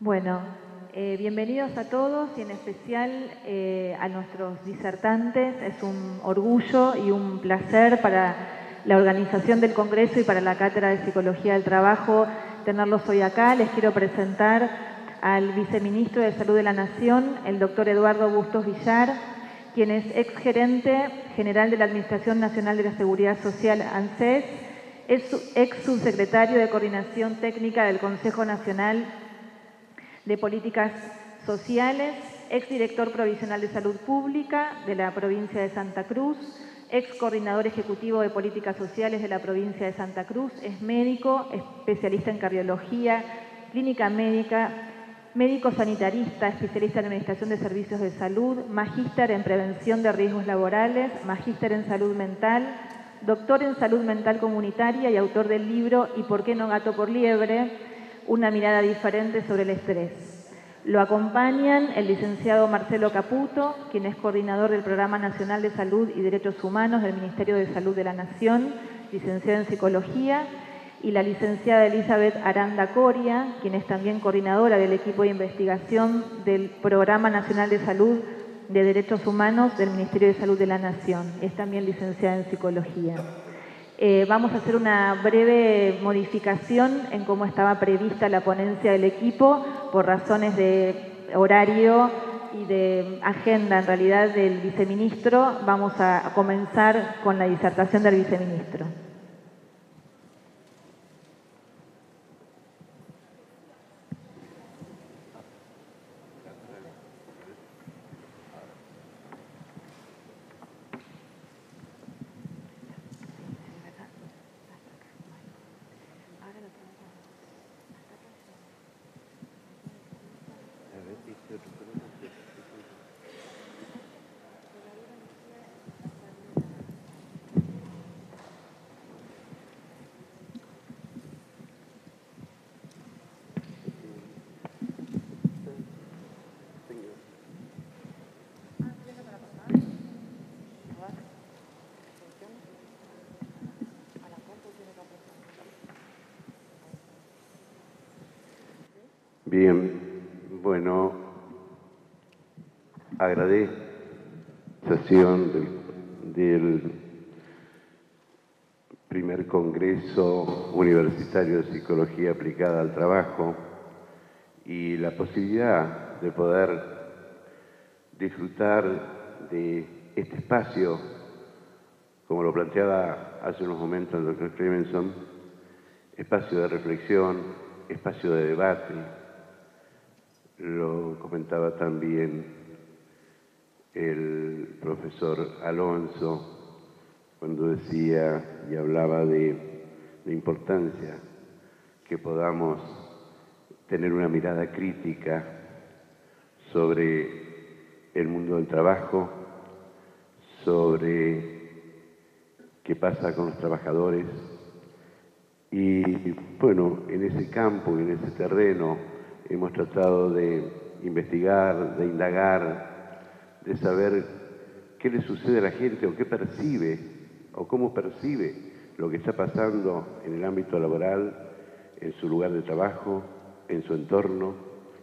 Bueno, bienvenidos a todos y en especial a nuestros disertantes. Es un orgullo y un placer para la organización del Congreso y para la Cátedra de Psicología del Trabajo tenerlos hoy acá. Les quiero presentar al Viceministro de Salud de la Nación, el doctor Eduardo Bustos Villar, quien es exgerente general de la Administración Nacional de la Seguridad Social, ANSES, es ex subsecretario de Coordinación Técnica del Consejo Nacional de Políticas Sociales, exdirector provisional de Salud Pública de la provincia de Santa Cruz, ex coordinador ejecutivo de Políticas Sociales de la provincia de Santa Cruz, es médico, especialista en cardiología, clínica médica, médico sanitarista, especialista en administración de servicios de salud, magíster en prevención de riesgos laborales, magíster en salud mental, doctor en salud mental comunitaria y autor del libro ¿Y por qué no gato por liebre? Una mirada diferente sobre el estrés. Lo acompañan el licenciado Marcelo Caputo, quien es coordinador del Programa Nacional de Salud y Derechos Humanos del Ministerio de Salud de la Nación, licenciado en Psicología, y la licenciada Elizabeth Aranda Coria, quien es también coordinadora del equipo de investigación del Programa Nacional de Salud de Derechos Humanos del Ministerio de Salud de la Nación. Es también licenciada en Psicología. Vamos a hacer una breve modificación en cómo estaba prevista la ponencia del equipo por razones de horario y de agenda, en realidad, del viceministro. Vamos a comenzar con la disertación del viceministro. Bien, bueno, agradezco la sesión del primer Congreso Universitario de Psicología Aplicada al Trabajo y la posibilidad de poder disfrutar de este espacio, como lo planteaba hace unos momentos el doctor Clemenson, espacio de reflexión, espacio de debate. Lo comentaba también el profesor Alonso cuando decía y hablaba de la importancia que podamos tener una mirada crítica sobre el mundo del trabajo, sobre qué pasa con los trabajadores. Y bueno, en ese campo, en ese terreno, hemos tratado de investigar, de indagar, de saber qué le sucede a la gente o qué percibe o cómo percibe lo que está pasando en el ámbito laboral, en su lugar de trabajo, en su entorno,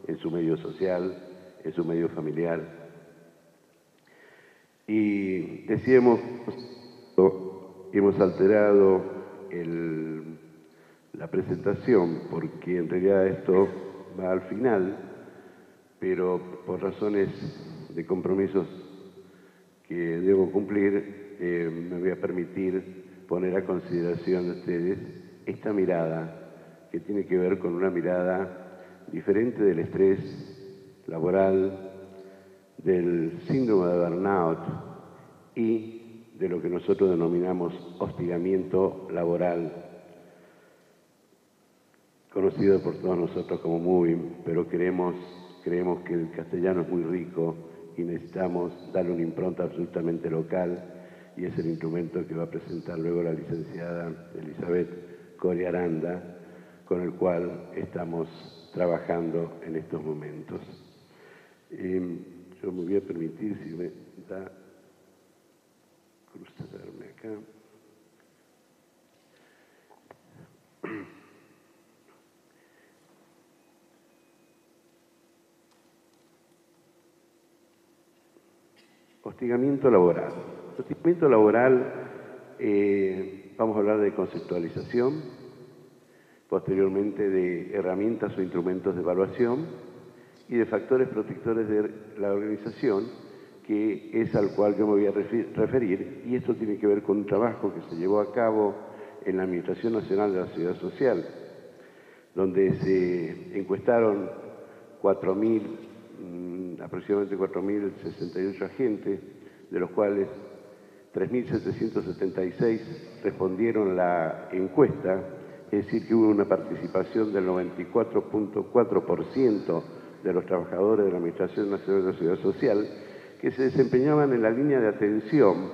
en su medio social, en su medio familiar. Y decíamos, hemos alterado la presentación porque en realidad esto va al final, pero por razones de compromisos que debo cumplir, me voy a permitir poner a consideración de ustedes esta mirada que tiene que ver con una mirada diferente del estrés laboral, del síndrome de burnout y de lo que nosotros denominamos hostigamiento laboral, conocido por todos nosotros como moving, pero creemos que el castellano es muy rico y necesitamos darle una impronta absolutamente local, y es el instrumento que va a presentar luego la licenciada Elizabeth Coria Aranda, con el cual estamos trabajando en estos momentos. Yo me voy a permitir, si me da cruzarme acá. Hostigamiento laboral. Hostigamiento laboral, vamos a hablar de conceptualización, posteriormente de herramientas o instrumentos de evaluación y de factores protectores de la organización, que es al cual yo me voy a referir, y esto tiene que ver con un trabajo que se llevó a cabo en la Administración Nacional de la Seguridad Social, donde se encuestaron aproximadamente 4.068 agentes, de los cuales 3.776 respondieron la encuesta, es decir, que hubo una participación del 94.4% de los trabajadores de la Administración Nacional de la Seguridad Social, que se desempeñaban en la línea de atención,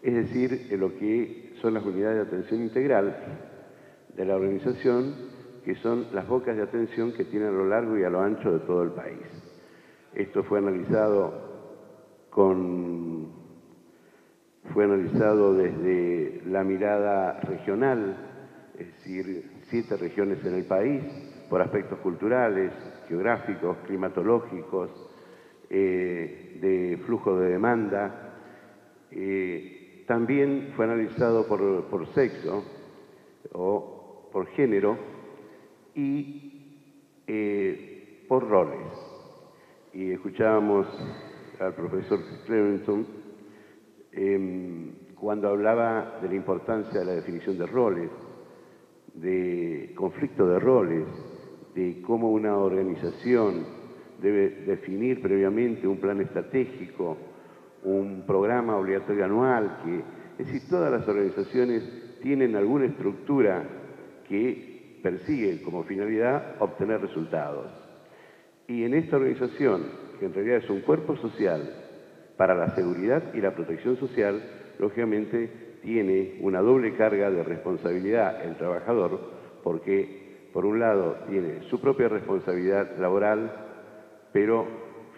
es decir, en lo que son las unidades de atención integral de la organización, que son las bocas de atención que tiene a lo largo y a lo ancho de todo el país. Esto fue analizado desde la mirada regional, es decir, 7 regiones en el país, por aspectos culturales, geográficos, climatológicos, de flujo de demanda. También fue analizado por sexo o por género y por roles. Y escuchábamos al profesor Clementon cuando hablaba de la importancia de la definición de roles, de conflicto de roles, de cómo una organización debe definir previamente un plan estratégico, un programa obligatorio anual, es decir, todas las organizaciones tienen alguna estructura que persigue como finalidad obtener resultados. Y en esta organización, que en realidad es un cuerpo social para la seguridad y la protección social, lógicamente tiene una doble carga de responsabilidad el trabajador, porque por un lado tiene su propia responsabilidad laboral, pero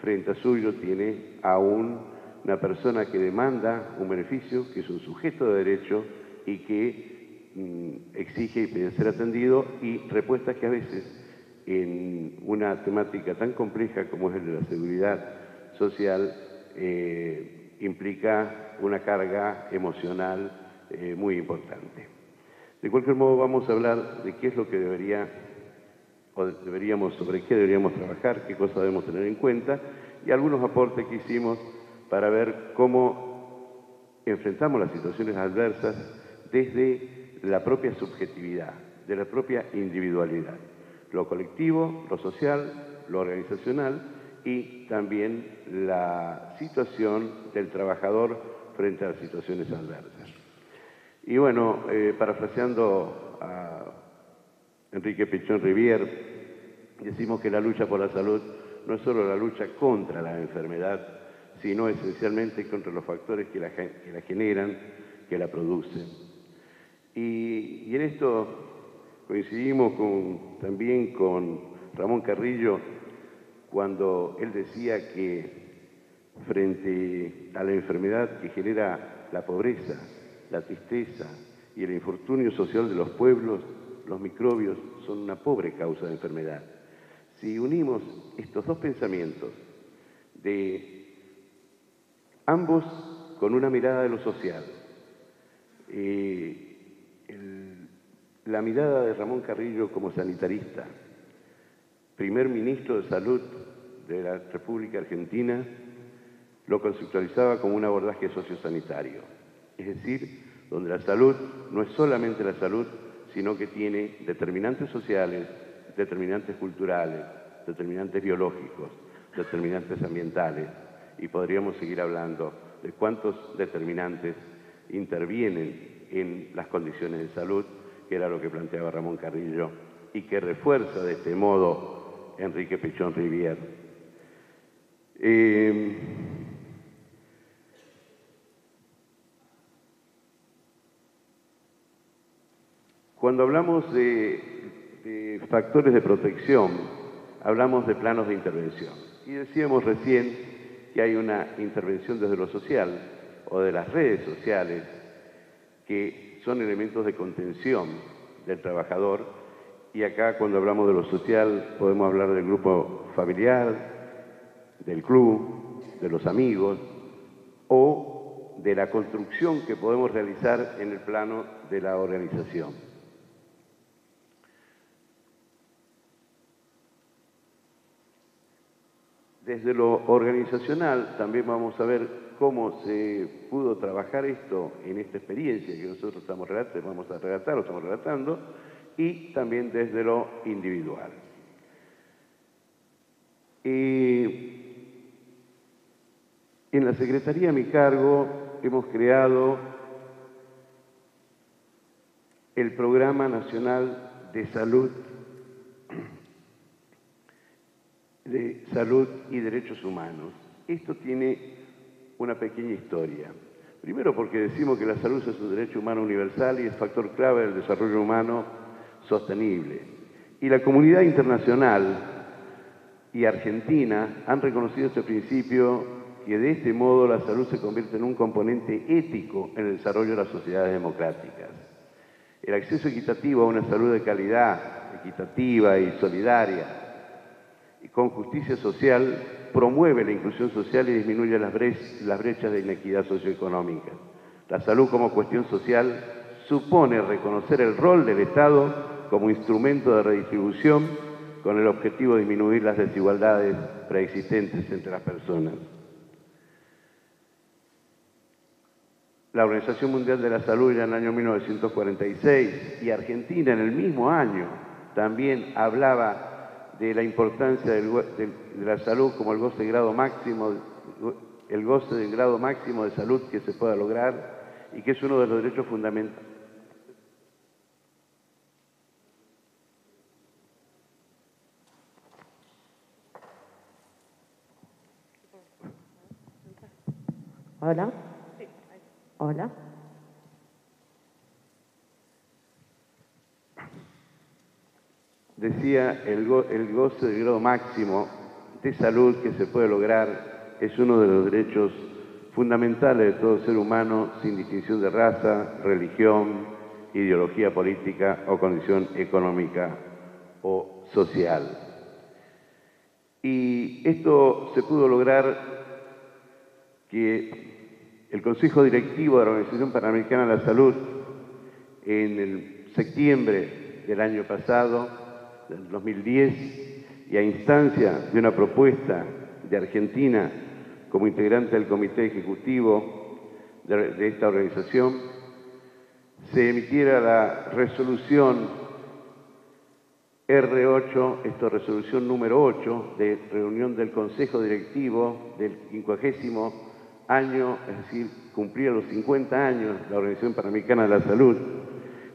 frente a suyo tiene a una persona que demanda un beneficio, que es un sujeto de derecho y que exige y pide ser atendido, y respuestas que a veces en una temática tan compleja como es el de la seguridad social implica una carga emocional muy importante. De cualquier modo, vamos a hablar de qué es lo que sobre qué deberíamos trabajar, qué cosas debemos tener en cuenta y algunos aportes que hicimos para ver cómo enfrentamos las situaciones adversas desde la propia subjetividad, de la propia individualidad, lo colectivo, lo social, lo organizacional y también la situación del trabajador frente a las situaciones adversas. Y bueno, parafraseando a Enrique Pichón Rivière, decimos que la lucha por la salud no es solo la lucha contra la enfermedad, sino esencialmente contra los factores que la generan, que la producen. Y en esto coincidimos también con Ramón Carrillo cuando él decía que frente a la enfermedad que genera la pobreza, la tristeza y el infortunio social de los pueblos, los microbios son una pobre causa de enfermedad. Si unimos estos dos pensamientos, de ambos con una mirada de lo social, la mirada de Ramón Carrillo como sanitarista, primer ministro de Salud de la República Argentina, lo conceptualizaba como un abordaje sociosanitario, es decir, donde la salud no es solamente la salud, sino que tiene determinantes sociales, determinantes culturales, determinantes biológicos, determinantes ambientales, y podríamos seguir hablando de cuántos determinantes intervienen en las condiciones de salud, que era lo que planteaba Ramón Carrillo, y que refuerza de este modo Enrique Pichón Rivière. Cuando hablamos de factores de protección, hablamos de planos de intervención. Y decíamos recién que hay una intervención desde lo social o de las redes sociales que son elementos de contención del trabajador. Y acá, cuando hablamos de lo social, podemos hablar del grupo familiar, del club, de los amigos, o de la construcción que podemos realizar en el plano de la organización. Desde lo organizacional también vamos a ver cómo se pudo trabajar esto en esta experiencia que nosotros estamos relatando, y también desde lo individual. En la Secretaría a mi cargo hemos creado el Programa Nacional de Salud y Derechos Humanos. Esto tiene una pequeña historia. Primero porque decimos que la salud es un derecho humano universal y es factor clave del desarrollo humano sostenible. Y la comunidad internacional y Argentina han reconocido este principio, que de este modo la salud se convierte en un componente ético en el desarrollo de las sociedades democráticas. El acceso equitativo a una salud de calidad, equitativa y solidaria, y con justicia social, promueve la inclusión social y disminuye las brechas de inequidad socioeconómica. La salud como cuestión social supone reconocer el rol del Estado como instrumento de redistribución con el objetivo de disminuir las desigualdades preexistentes entre las personas. La Organización Mundial de la Salud ya en el año 1946 y Argentina en el mismo año también hablaba de la importancia de la salud como el goce del grado máximo de salud que se pueda lograr y que es uno de los derechos fundamentales. Hola. Hola. Decía, el goce del grado máximo de salud que se puede lograr es uno de los derechos fundamentales de todo ser humano sin distinción de raza, religión, ideología política o condición económica o social. Y esto se pudo lograr que el Consejo Directivo de la Organización Panamericana de la Salud en el septiembre del año pasado, del 2010, y a instancia de una propuesta de Argentina como integrante del Comité Ejecutivo de esta organización, se emitiera la resolución R8, resolución número 8, de reunión del Consejo Directivo del 50º año, es decir, cumplía los 50 años la Organización Panamericana de la Salud.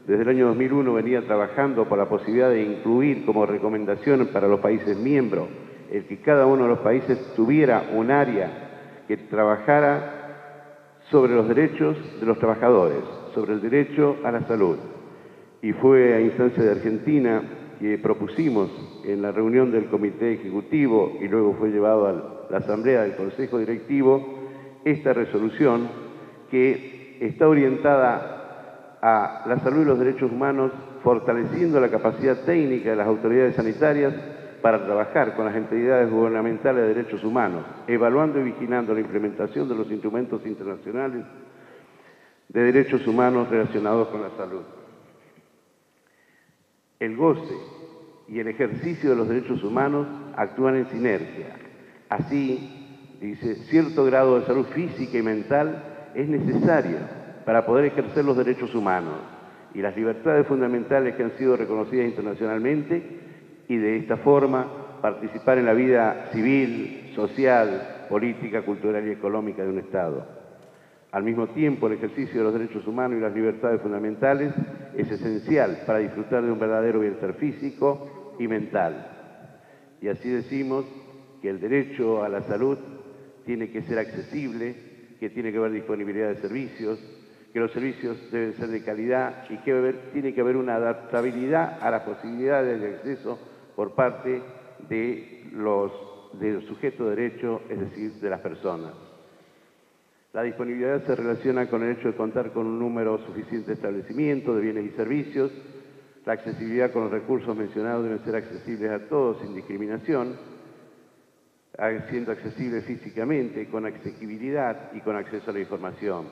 Desde el año 2001 venía trabajando por la posibilidad de incluir como recomendación para los países miembros el que cada uno de los países tuviera un área que trabajara sobre los derechos de los trabajadores, sobre el derecho a la salud. Y fue a instancia de Argentina que propusimos en la reunión del Comité Ejecutivo y luego fue llevado a la Asamblea del Consejo Directivo esta resolución que está orientada a la salud y los derechos humanos, fortaleciendo la capacidad técnica de las autoridades sanitarias para trabajar con las entidades gubernamentales de derechos humanos, evaluando y vigilando la implementación de los instrumentos internacionales de derechos humanos relacionados con la salud. El goce y el ejercicio de los derechos humanos actúan en sinergia. Así, dice, cierto grado de salud física y mental es necesario para poder ejercer los derechos humanos y las libertades fundamentales que han sido reconocidas internacionalmente y de esta forma participar en la vida civil, social, política, cultural y económica de un Estado. Al mismo tiempo, el ejercicio de los derechos humanos y las libertades fundamentales es esencial para disfrutar de un verdadero bienestar físico y mental. Y así decimos que el derecho a la salud tiene que ser accesible, que tiene que haber disponibilidad de servicios, que los servicios deben ser de calidad y que tiene que haber una adaptabilidad a las posibilidades de acceso por parte del sujeto de derecho, es decir, de las personas. La disponibilidad se relaciona con el hecho de contar con un número suficiente de establecimientos, de bienes y servicios. La accesibilidad con los recursos mencionados deben ser accesibles a todos sin discriminación. siendo accesible físicamente, con asequibilidad y con acceso a la información.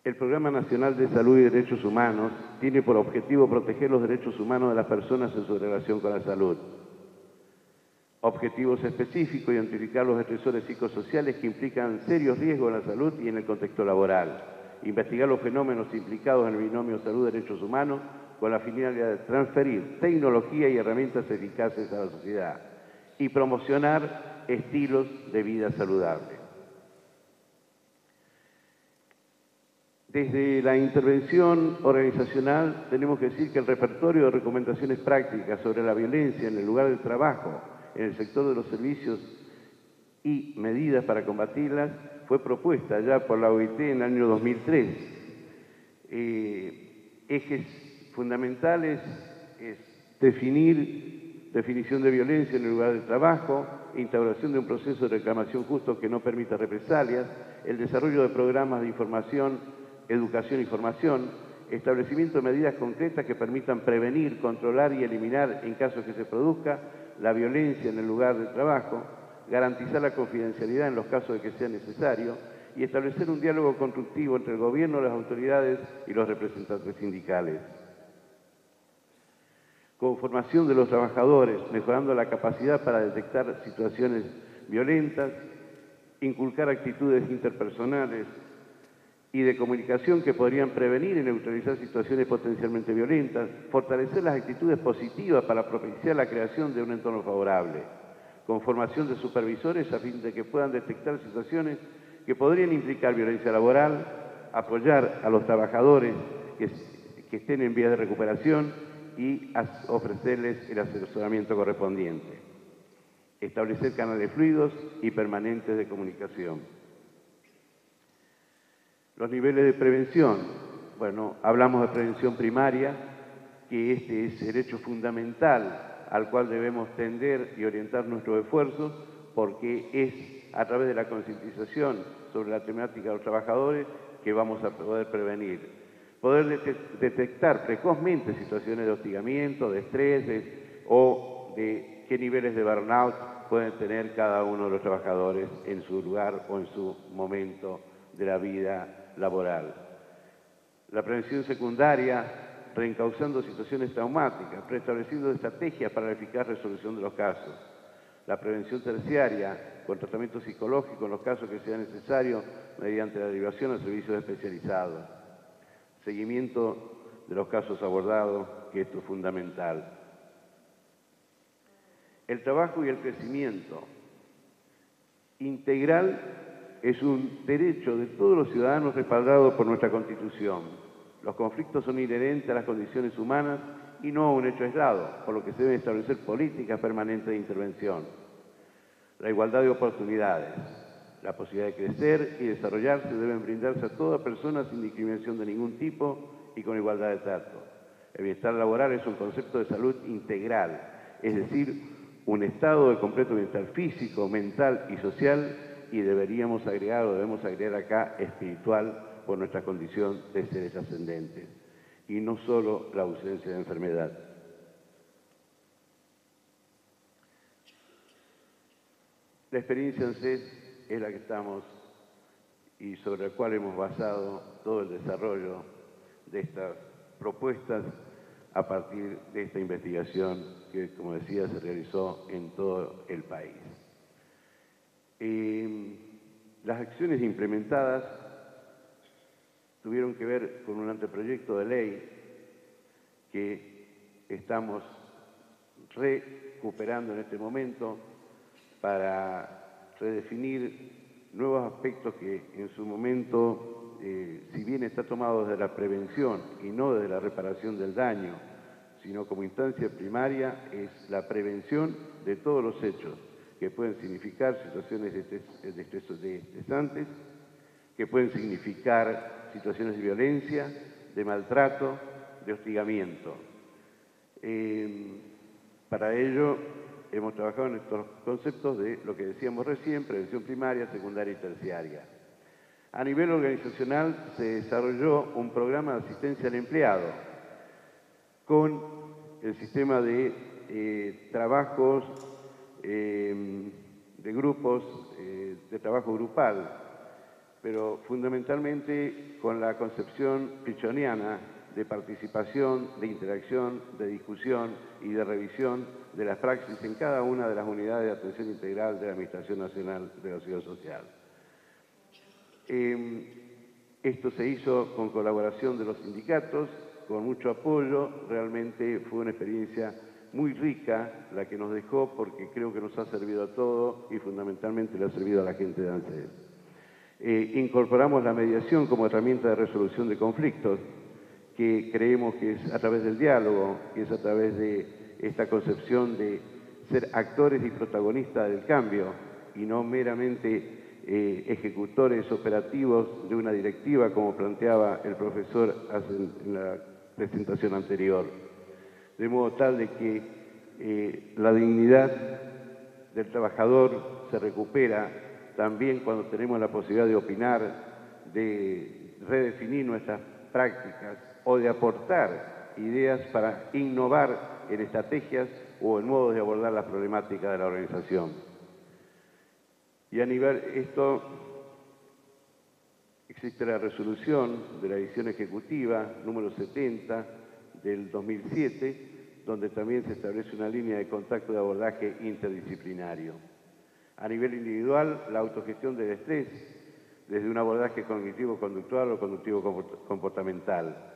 El Programa Nacional de Salud y Derechos Humanos tiene por objetivo proteger los derechos humanos de las personas en su relación con la salud. Objetivos específicos: identificar los estresores psicosociales que implican serios riesgos en la salud y en el contexto laboral. Investigar los fenómenos implicados en el binomio salud-derechos humanos con la finalidad de transferir tecnología y herramientas eficaces a la sociedad. Y promocionar estilos de vida saludables. Desde la intervención organizacional tenemos que decir que el repertorio de recomendaciones prácticas sobre la violencia en el lugar de trabajo, en el sector de los servicios y medidas para combatirlas fue propuesta ya por la OIT en el año 2003. Ejes fundamentales es definición de violencia en el lugar de trabajo, instauración de un proceso de reclamación justo que no permita represalias, el desarrollo de programas de información, educación y formación, establecimiento de medidas concretas que permitan prevenir, controlar y eliminar, en caso que se produzca, la violencia en el lugar de trabajo, garantizar la confidencialidad en los casos de que sea necesario y establecer un diálogo constructivo entre el gobierno, las autoridades y los representantes sindicales. Con formación de los trabajadores, mejorando la capacidad para detectar situaciones violentas, inculcar actitudes interpersonales y de comunicación que podrían prevenir y neutralizar situaciones potencialmente violentas, fortalecer las actitudes positivas para propiciar la creación de un entorno favorable, con formación de supervisores a fin de que puedan detectar situaciones que podrían implicar violencia laboral, apoyar a los trabajadores que estén en vías de recuperación y ofrecerles el asesoramiento correspondiente. Establecer canales fluidos y permanentes de comunicación. Los niveles de prevención. Bueno, hablamos de prevención primaria, que este es el hecho fundamental al cual debemos tender y orientar nuestros esfuerzos, porque es a través de la concientización sobre la temática de los trabajadores que vamos a poder prevenir. Poder detectar precozmente situaciones de hostigamiento, de estrés o de qué niveles de burnout pueden tener cada uno de los trabajadores en su lugar o en su momento de la vida laboral. La prevención secundaria, reencauzando situaciones traumáticas, preestableciendo estrategias para la eficaz resolución de los casos. La prevención terciaria, con tratamiento psicológico en los casos que sea necesario, mediante la derivación a servicios especializados. Seguimiento de los casos abordados, que esto es fundamental. El trabajo y el crecimiento integral es un derecho de todos los ciudadanos respaldado por nuestra Constitución. Los conflictos son inherentes a las condiciones humanas y no a un hecho aislado, por lo que se deben establecer políticas permanentes de intervención. La igualdad de oportunidades, la posibilidad de crecer y desarrollarse deben brindarse a toda persona sin discriminación de ningún tipo y con igualdad de trato. El bienestar laboral es un concepto de salud integral, es decir, un estado de completo bienestar físico, mental y social, y debemos agregar acá espiritual por nuestra condición de seres ascendentes, y no solo la ausencia de enfermedad. La experiencia ANSES es la que estamos y sobre la cual hemos basado todo el desarrollo de estas propuestas a partir de esta investigación que, como decía, se realizó en todo el país. Las acciones implementadas tuvieron que ver con un anteproyecto de ley que estamos recuperando en este momento para redefinir nuevos aspectos que en su momento, si bien está tomado desde la prevención y no desde la reparación del daño, sino como instancia primaria, es la prevención de todos los hechos que pueden significar situaciones estresantes, que pueden significar situaciones de violencia, de maltrato, de hostigamiento. Para ello hemos trabajado en estos conceptos de lo que decíamos recién, prevención primaria, secundaria y terciaria. A nivel organizacional se desarrolló un programa de asistencia al empleado con el sistema de trabajos de grupos, de trabajo grupal, pero fundamentalmente con la concepción pichoniana de participación, de interacción, de discusión y de revisión de las praxis en cada una de las unidades de atención integral de la Administración Nacional de la Seguridad Social. Esto se hizo con colaboración de los sindicatos, con mucho apoyo. Realmente fue una experiencia muy rica la que nos dejó, porque creo que nos ha servido a todos y fundamentalmente le ha servido a la gente de ANSES. Incorporamos la mediación como herramienta de resolución de conflictos, que creemos que es a través del diálogo, que es a través de esta concepción de ser actores y protagonistas del cambio y no meramente ejecutores operativos de una directiva, como planteaba el profesor en la presentación anterior. De modo tal de que la dignidad del trabajador se recupera también cuando tenemos la posibilidad de opinar, de redefinir nuestras prácticas o de aportar ideas para innovar en estrategias o en modos de abordar las problemáticas de la organización. Y a nivel esto, existe la resolución de la edición ejecutiva número 70 del 2007, donde también se establece una línea de contacto de abordaje interdisciplinario. A nivel individual, la autogestión del estrés, desde un abordaje cognitivo-conductual o conductivo-comportamental.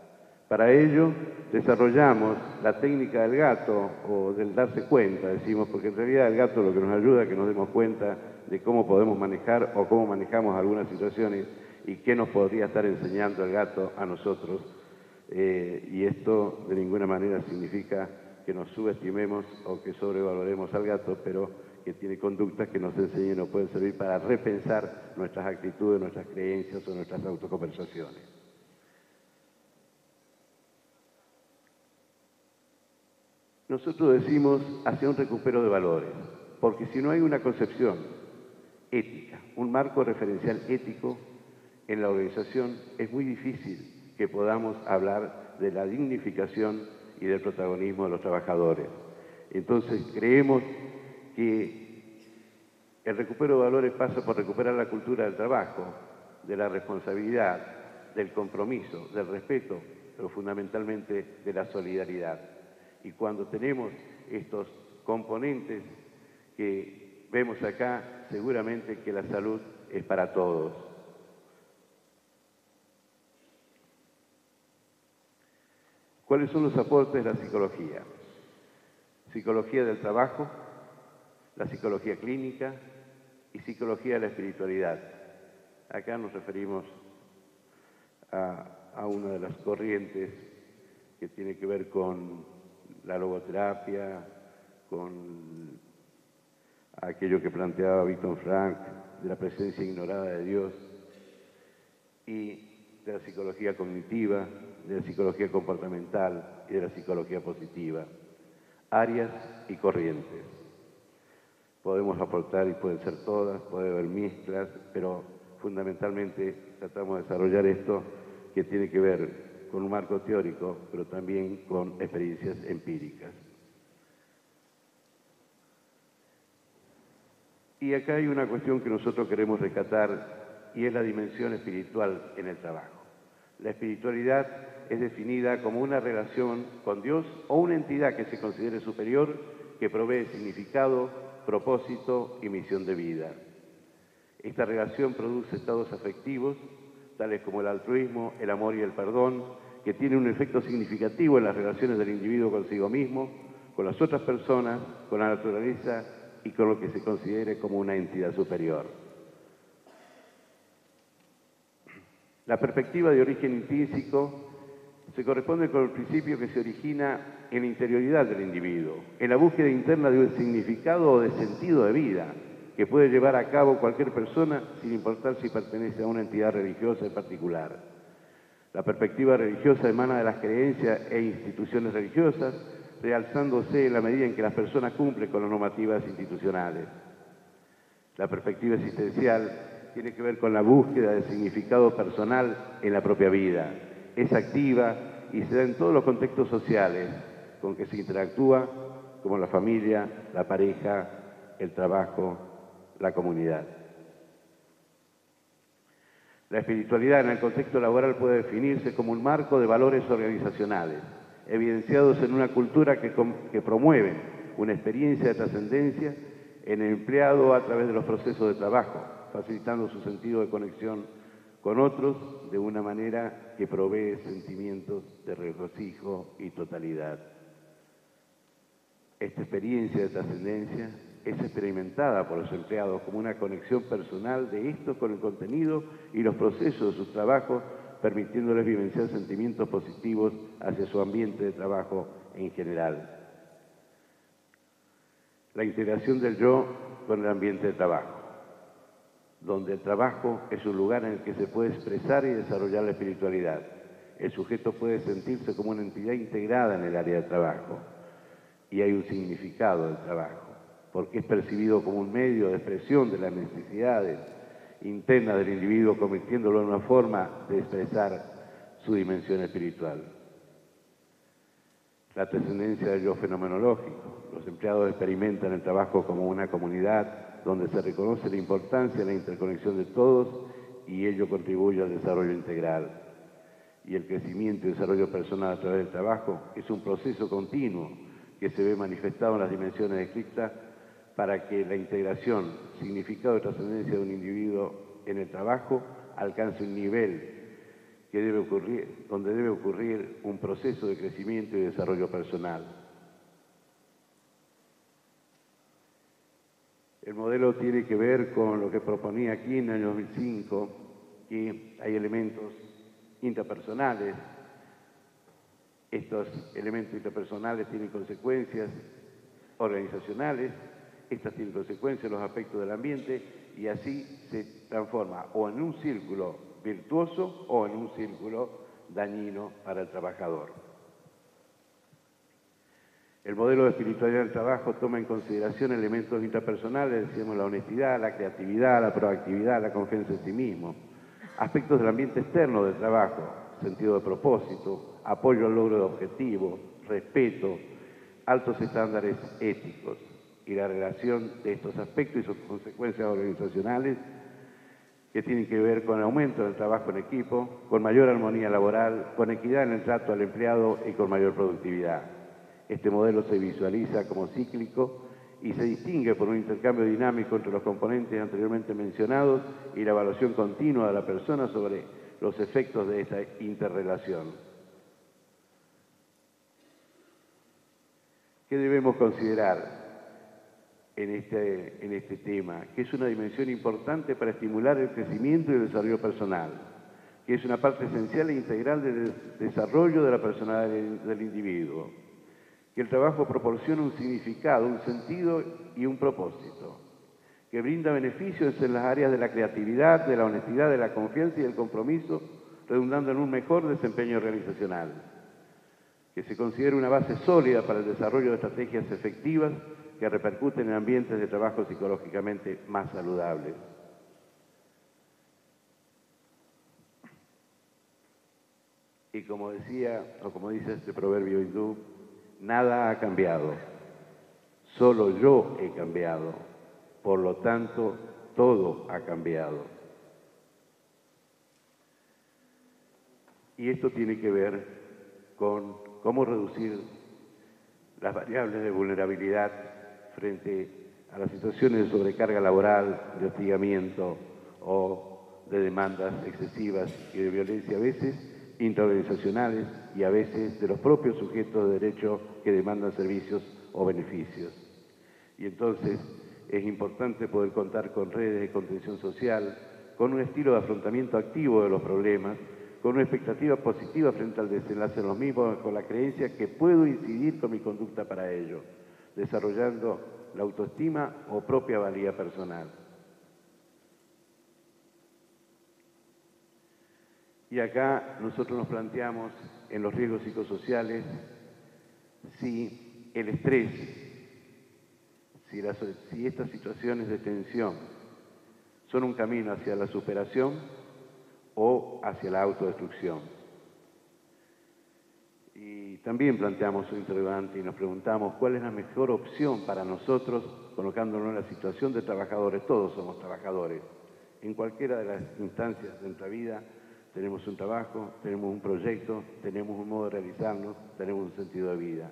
Para ello, desarrollamos la técnica del gato, o del darse cuenta, decimos, porque en realidad el gato lo que nos ayuda es que nos demos cuenta de cómo podemos manejar o cómo manejamos algunas situaciones y qué nos podría estar enseñando el gato a nosotros. Y esto de ninguna manera significa que nos subestimemos o que sobrevaloremos al gato, pero que tiene conductas que nos enseñen o pueden servir para repensar nuestras actitudes, nuestras creencias o nuestras autoconversaciones. Nosotros decimos hacia un recupero de valores, porque si no hay una concepción ética, un marco referencial ético en la organización, es muy difícil que podamos hablar de la dignificación y del protagonismo de los trabajadores. Entonces, creemos que el recupero de valores pasa por recuperar la cultura del trabajo, de la responsabilidad, del compromiso, del respeto, pero fundamentalmente de la solidaridad. Y cuando tenemos estos componentes que vemos acá, seguramente que la salud es para todos. ¿Cuáles son los aportes de la psicología? Psicología del trabajo, la psicología clínica y psicología de la espiritualidad. Acá nos referimos a una de las corrientes que tiene que ver con la logoterapia, con aquello que planteaba Viktor Frankl, de la presencia ignorada de Dios, y de la psicología cognitiva, de la psicología comportamental y de la psicología positiva. Áreas y corrientes. Podemos aportar y pueden ser todas, puede haber mezclas, pero fundamentalmente tratamos de desarrollar esto que tiene que ver con un marco teórico, pero también con experiencias empíricas. Y acá hay una cuestión que nosotros queremos rescatar, y es la dimensión espiritual en el trabajo. La espiritualidad es definida como una relación con Dios o una entidad que se considere superior, que provee significado, propósito y misión de vida. Esta relación produce estados afectivos, tales como el altruismo, el amor y el perdón, que tienen un efecto significativo en las relaciones del individuo consigo mismo, con las otras personas, con la naturaleza y con lo que se considere como una entidad superior. La perspectiva de origen intrínseco se corresponde con el principio que se origina en la interioridad del individuo, en la búsqueda interna de un significado o de sentido de vida que puede llevar a cabo cualquier persona sin importar si pertenece a una entidad religiosa en particular. La perspectiva religiosa emana de las creencias e instituciones religiosas, realzándose en la medida en que las personas cumplen con las normativas institucionales. La perspectiva existencial tiene que ver con la búsqueda de significado personal en la propia vida. Es activa y se da en todos los contextos sociales con que se interactúa, como la familia, la pareja, el trabajo, la comunidad. La espiritualidad en el contexto laboral puede definirse como un marco de valores organizacionales, evidenciados en una cultura que promueve una experiencia de trascendencia en el empleado a través de los procesos de trabajo, facilitando su sentido de conexión con otros de una manera que provee sentimientos de regocijo y totalidad. Esta experiencia de trascendencia es experimentada por los empleados como una conexión personal de estos con el contenido y los procesos de su trabajo, permitiéndoles vivenciar sentimientos positivos hacia su ambiente de trabajo en general. La integración del yo con el ambiente de trabajo, donde el trabajo es un lugar en el que se puede expresar y desarrollar la espiritualidad. El sujeto puede sentirse como una entidad integrada en el área de trabajo y hay un significado del trabajo, porque es percibido como un medio de expresión de las necesidades internas del individuo, convirtiéndolo en una forma de expresar su dimensión espiritual. La trascendencia del yo fenomenológico. Los empleados experimentan el trabajo como una comunidad donde se reconoce la importancia de la interconexión de todos y ello contribuye al desarrollo integral. Y el crecimiento y desarrollo personal a través del trabajo es un proceso continuo que se ve manifestado en las dimensiones descritas para que la integración, significado y trascendencia de un individuo en el trabajo alcance un nivel donde debe ocurrir un proceso de crecimiento y desarrollo personal. El modelo tiene que ver con lo que proponía aquí en el año 2005, que hay elementos interpersonales. Estos elementos interpersonales tienen consecuencias organizacionales, estas tienen consecuencias en los aspectos del ambiente y así se transforma o en un círculo virtuoso o en un círculo dañino para el trabajador. El modelo de espiritualidad del trabajo toma en consideración elementos interpersonales, decíamos la honestidad, la creatividad, la proactividad, la confianza en sí mismo, aspectos del ambiente externo del trabajo, sentido de propósito, apoyo al logro de objetivos, respeto, altos estándares éticos y la relación de estos aspectos y sus consecuencias organizacionales que tienen que ver con el aumento del trabajo en equipo, con mayor armonía laboral, con equidad en el trato al empleado y con mayor productividad. Este modelo se visualiza como cíclico y se distingue por un intercambio dinámico entre los componentes anteriormente mencionados y la evaluación continua de la persona sobre los efectos de esta interrelación. ¿Qué debemos considerar en este tema? Que es una dimensión importante para estimular el crecimiento y el desarrollo personal, que es una parte esencial e integral del desarrollo de la personalidad del individuo, que el trabajo proporciona un significado, un sentido y un propósito, que brinda beneficios en las áreas de la creatividad, de la honestidad, de la confianza y del compromiso, redundando en un mejor desempeño organizacional, que se considera una base sólida para el desarrollo de estrategias efectivas que repercuten en ambientes de trabajo psicológicamente más saludables. Y como decía, o como dice este proverbio hindú, nada ha cambiado, solo yo he cambiado, por lo tanto, todo ha cambiado. Y esto tiene que ver con cómo reducir las variables de vulnerabilidad frente a las situaciones de sobrecarga laboral, de hostigamiento o de demandas excesivas y de violencia a veces intraorganizacionales y a veces de los propios sujetos de derecho que demandan servicios o beneficios. Y entonces es importante poder contar con redes de contención social, con un estilo de afrontamiento activo de los problemas, con una expectativa positiva frente al desenlace de los mismos, con la creencia que puedo incidir con mi conducta para ello, desarrollando la autoestima o propia valía personal. Y acá nosotros nos planteamos en los riesgos psicosociales si el estrés, si estas situaciones de tensión son un camino hacia la superación o hacia la autodestrucción. Y también planteamos un interrogante y nos preguntamos cuál es la mejor opción para nosotros, colocándonos en la situación de trabajadores. Todos somos trabajadores. En cualquiera de las instancias de nuestra vida tenemos un trabajo, tenemos un proyecto, tenemos un modo de realizarnos, tenemos un sentido de vida.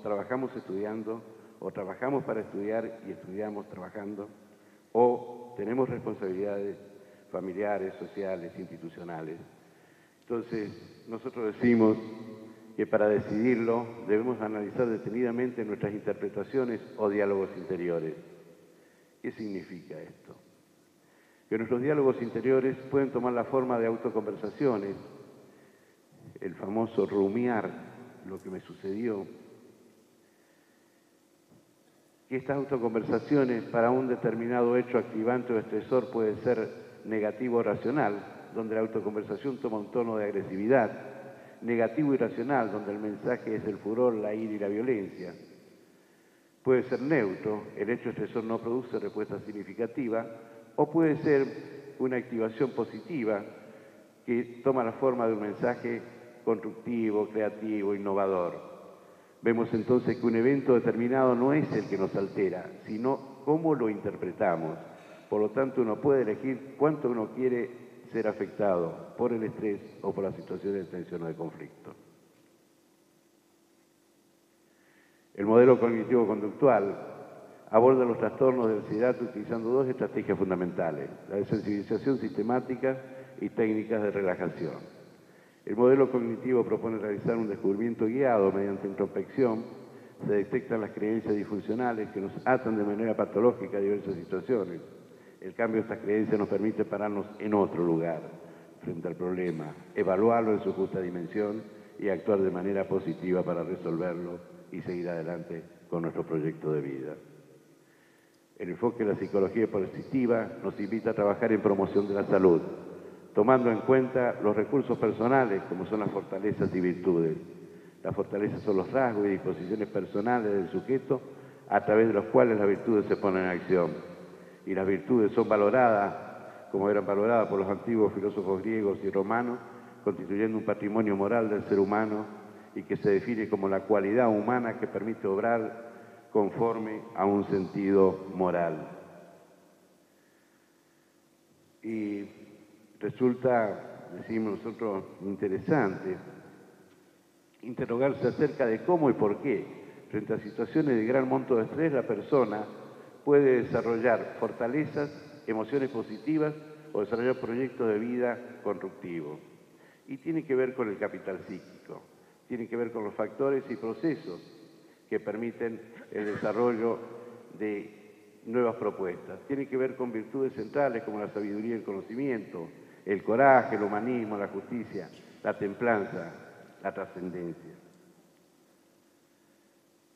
Trabajamos estudiando, o trabajamos para estudiar y estudiamos trabajando, o tenemos responsabilidades familiares, sociales, institucionales. Entonces, nosotros decimos que para decidirlo debemos analizar detenidamente nuestras interpretaciones o diálogos interiores. ¿Qué significa esto? Que nuestros diálogos interiores pueden tomar la forma de autoconversaciones, el famoso rumiar lo que me sucedió, que estas autoconversaciones para un determinado hecho activante o estresor puede ser negativo o racional, donde la autoconversación toma un tono de agresividad, negativo y racional, donde el mensaje es el furor, la ira y la violencia. Puede ser neutro, el hecho estresor no produce respuesta significativa, o puede ser una activación positiva que toma la forma de un mensaje constructivo, creativo, innovador. Vemos entonces que un evento determinado no es el que nos altera, sino cómo lo interpretamos. Por lo tanto, uno puede elegir cuánto uno quiere ser afectado por el estrés o por las situaciones de tensión o de conflicto. El modelo cognitivo-conductual aborda los trastornos de ansiedad utilizando dos estrategias fundamentales, la de sensibilización sistemática y técnicas de relajación. El modelo cognitivo propone realizar un descubrimiento guiado mediante introspección. Se detectan las creencias disfuncionales que nos atan de manera patológica a diversas situaciones. El cambio de estas creencias nos permite pararnos en otro lugar, frente al problema, evaluarlo en su justa dimensión y actuar de manera positiva para resolverlo y seguir adelante con nuestro proyecto de vida. El enfoque de la psicología positiva nos invita a trabajar en promoción de la salud, tomando en cuenta los recursos personales como son las fortalezas y virtudes. Las fortalezas son los rasgos y disposiciones personales del sujeto a través de los cuales las virtudes se ponen en acción. Y las virtudes son valoradas, como eran valoradas por los antiguos filósofos griegos y romanos, constituyendo un patrimonio moral del ser humano y que se define como la cualidad humana que permite obrar conforme a un sentido moral. Y resulta, decimos nosotros, interesante interrogarse acerca de cómo y por qué, frente a situaciones de gran monto de estrés, la persona puede desarrollar fortalezas, emociones positivas o desarrollar proyectos de vida constructivos. Y tiene que ver con el capital psíquico, tiene que ver con los factores y procesos que permiten el desarrollo de nuevas propuestas. Tiene que ver con virtudes centrales como la sabiduría y el conocimiento, el coraje, el humanismo, la justicia, la templanza, la trascendencia.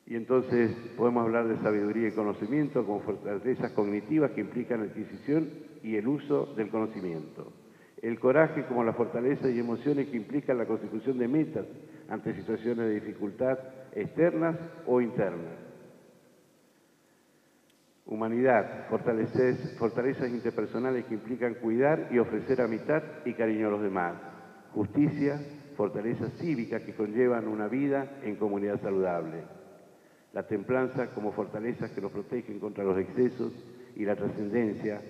Y entonces podemos hablar de sabiduría y conocimiento como fortalezas cognitivas que implican la adquisición y el uso del conocimiento. El coraje como la fortaleza y emociones que implican la consecución de metas ante situaciones de dificultad externas o internas. Humanidad, fortalezas interpersonales que implican cuidar y ofrecer amistad y cariño a los demás. Justicia, fortalezas cívicas que conllevan una vida en comunidad saludable. La templanza como fortalezas que nos protegen contra los excesos y la trascendencia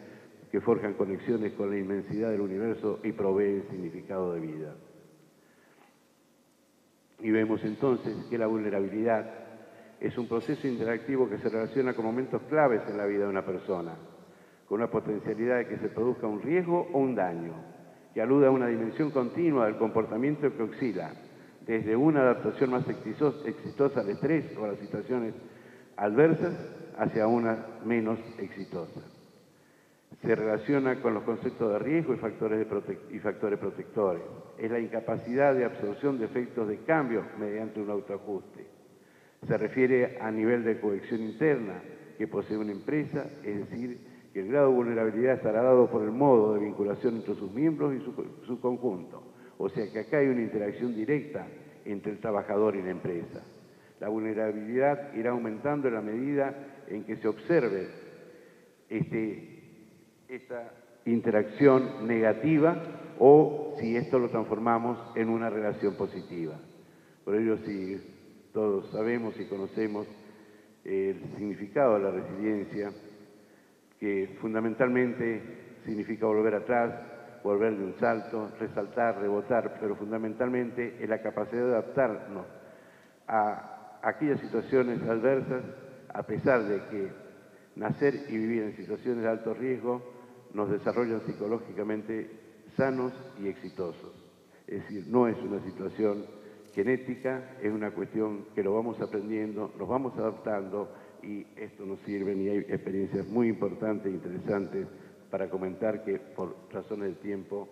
que forjan conexiones con la inmensidad del universo y proveen significado de vida. Y vemos entonces que la vulnerabilidad es un proceso interactivo que se relaciona con momentos claves en la vida de una persona, con una potencialidad de que se produzca un riesgo o un daño, que alude a una dimensión continua del comportamiento que oscila, desde una adaptación más exitosa al estrés o a las situaciones adversas hacia una menos exitosa. Se relaciona con los conceptos de riesgo y factores protectores. Es la incapacidad de absorción de efectos de cambio mediante un autoajuste. Se refiere a nivel de cohesión interna que posee una empresa, es decir, que el grado de vulnerabilidad estará dado por el modo de vinculación entre sus miembros y su conjunto. O sea que acá hay una interacción directa entre el trabajador y la empresa. La vulnerabilidad irá aumentando en la medida en que se observe esta interacción negativa o si esto lo transformamos en una relación positiva. Por ello, si todos sabemos y conocemos el significado de la resiliencia, que fundamentalmente significa volver atrás, volver de un salto, resaltar, rebotar, pero fundamentalmente es la capacidad de adaptarnos a aquellas situaciones adversas, a pesar de que nacer y vivir en situaciones de alto riesgo nos desarrollan psicológicamente sanos y exitosos. Es decir, no es una situación genética, es una cuestión que lo vamos aprendiendo, nos vamos adaptando y esto nos sirve y hay experiencias muy importantes e interesantes para comentar que por razones de tiempo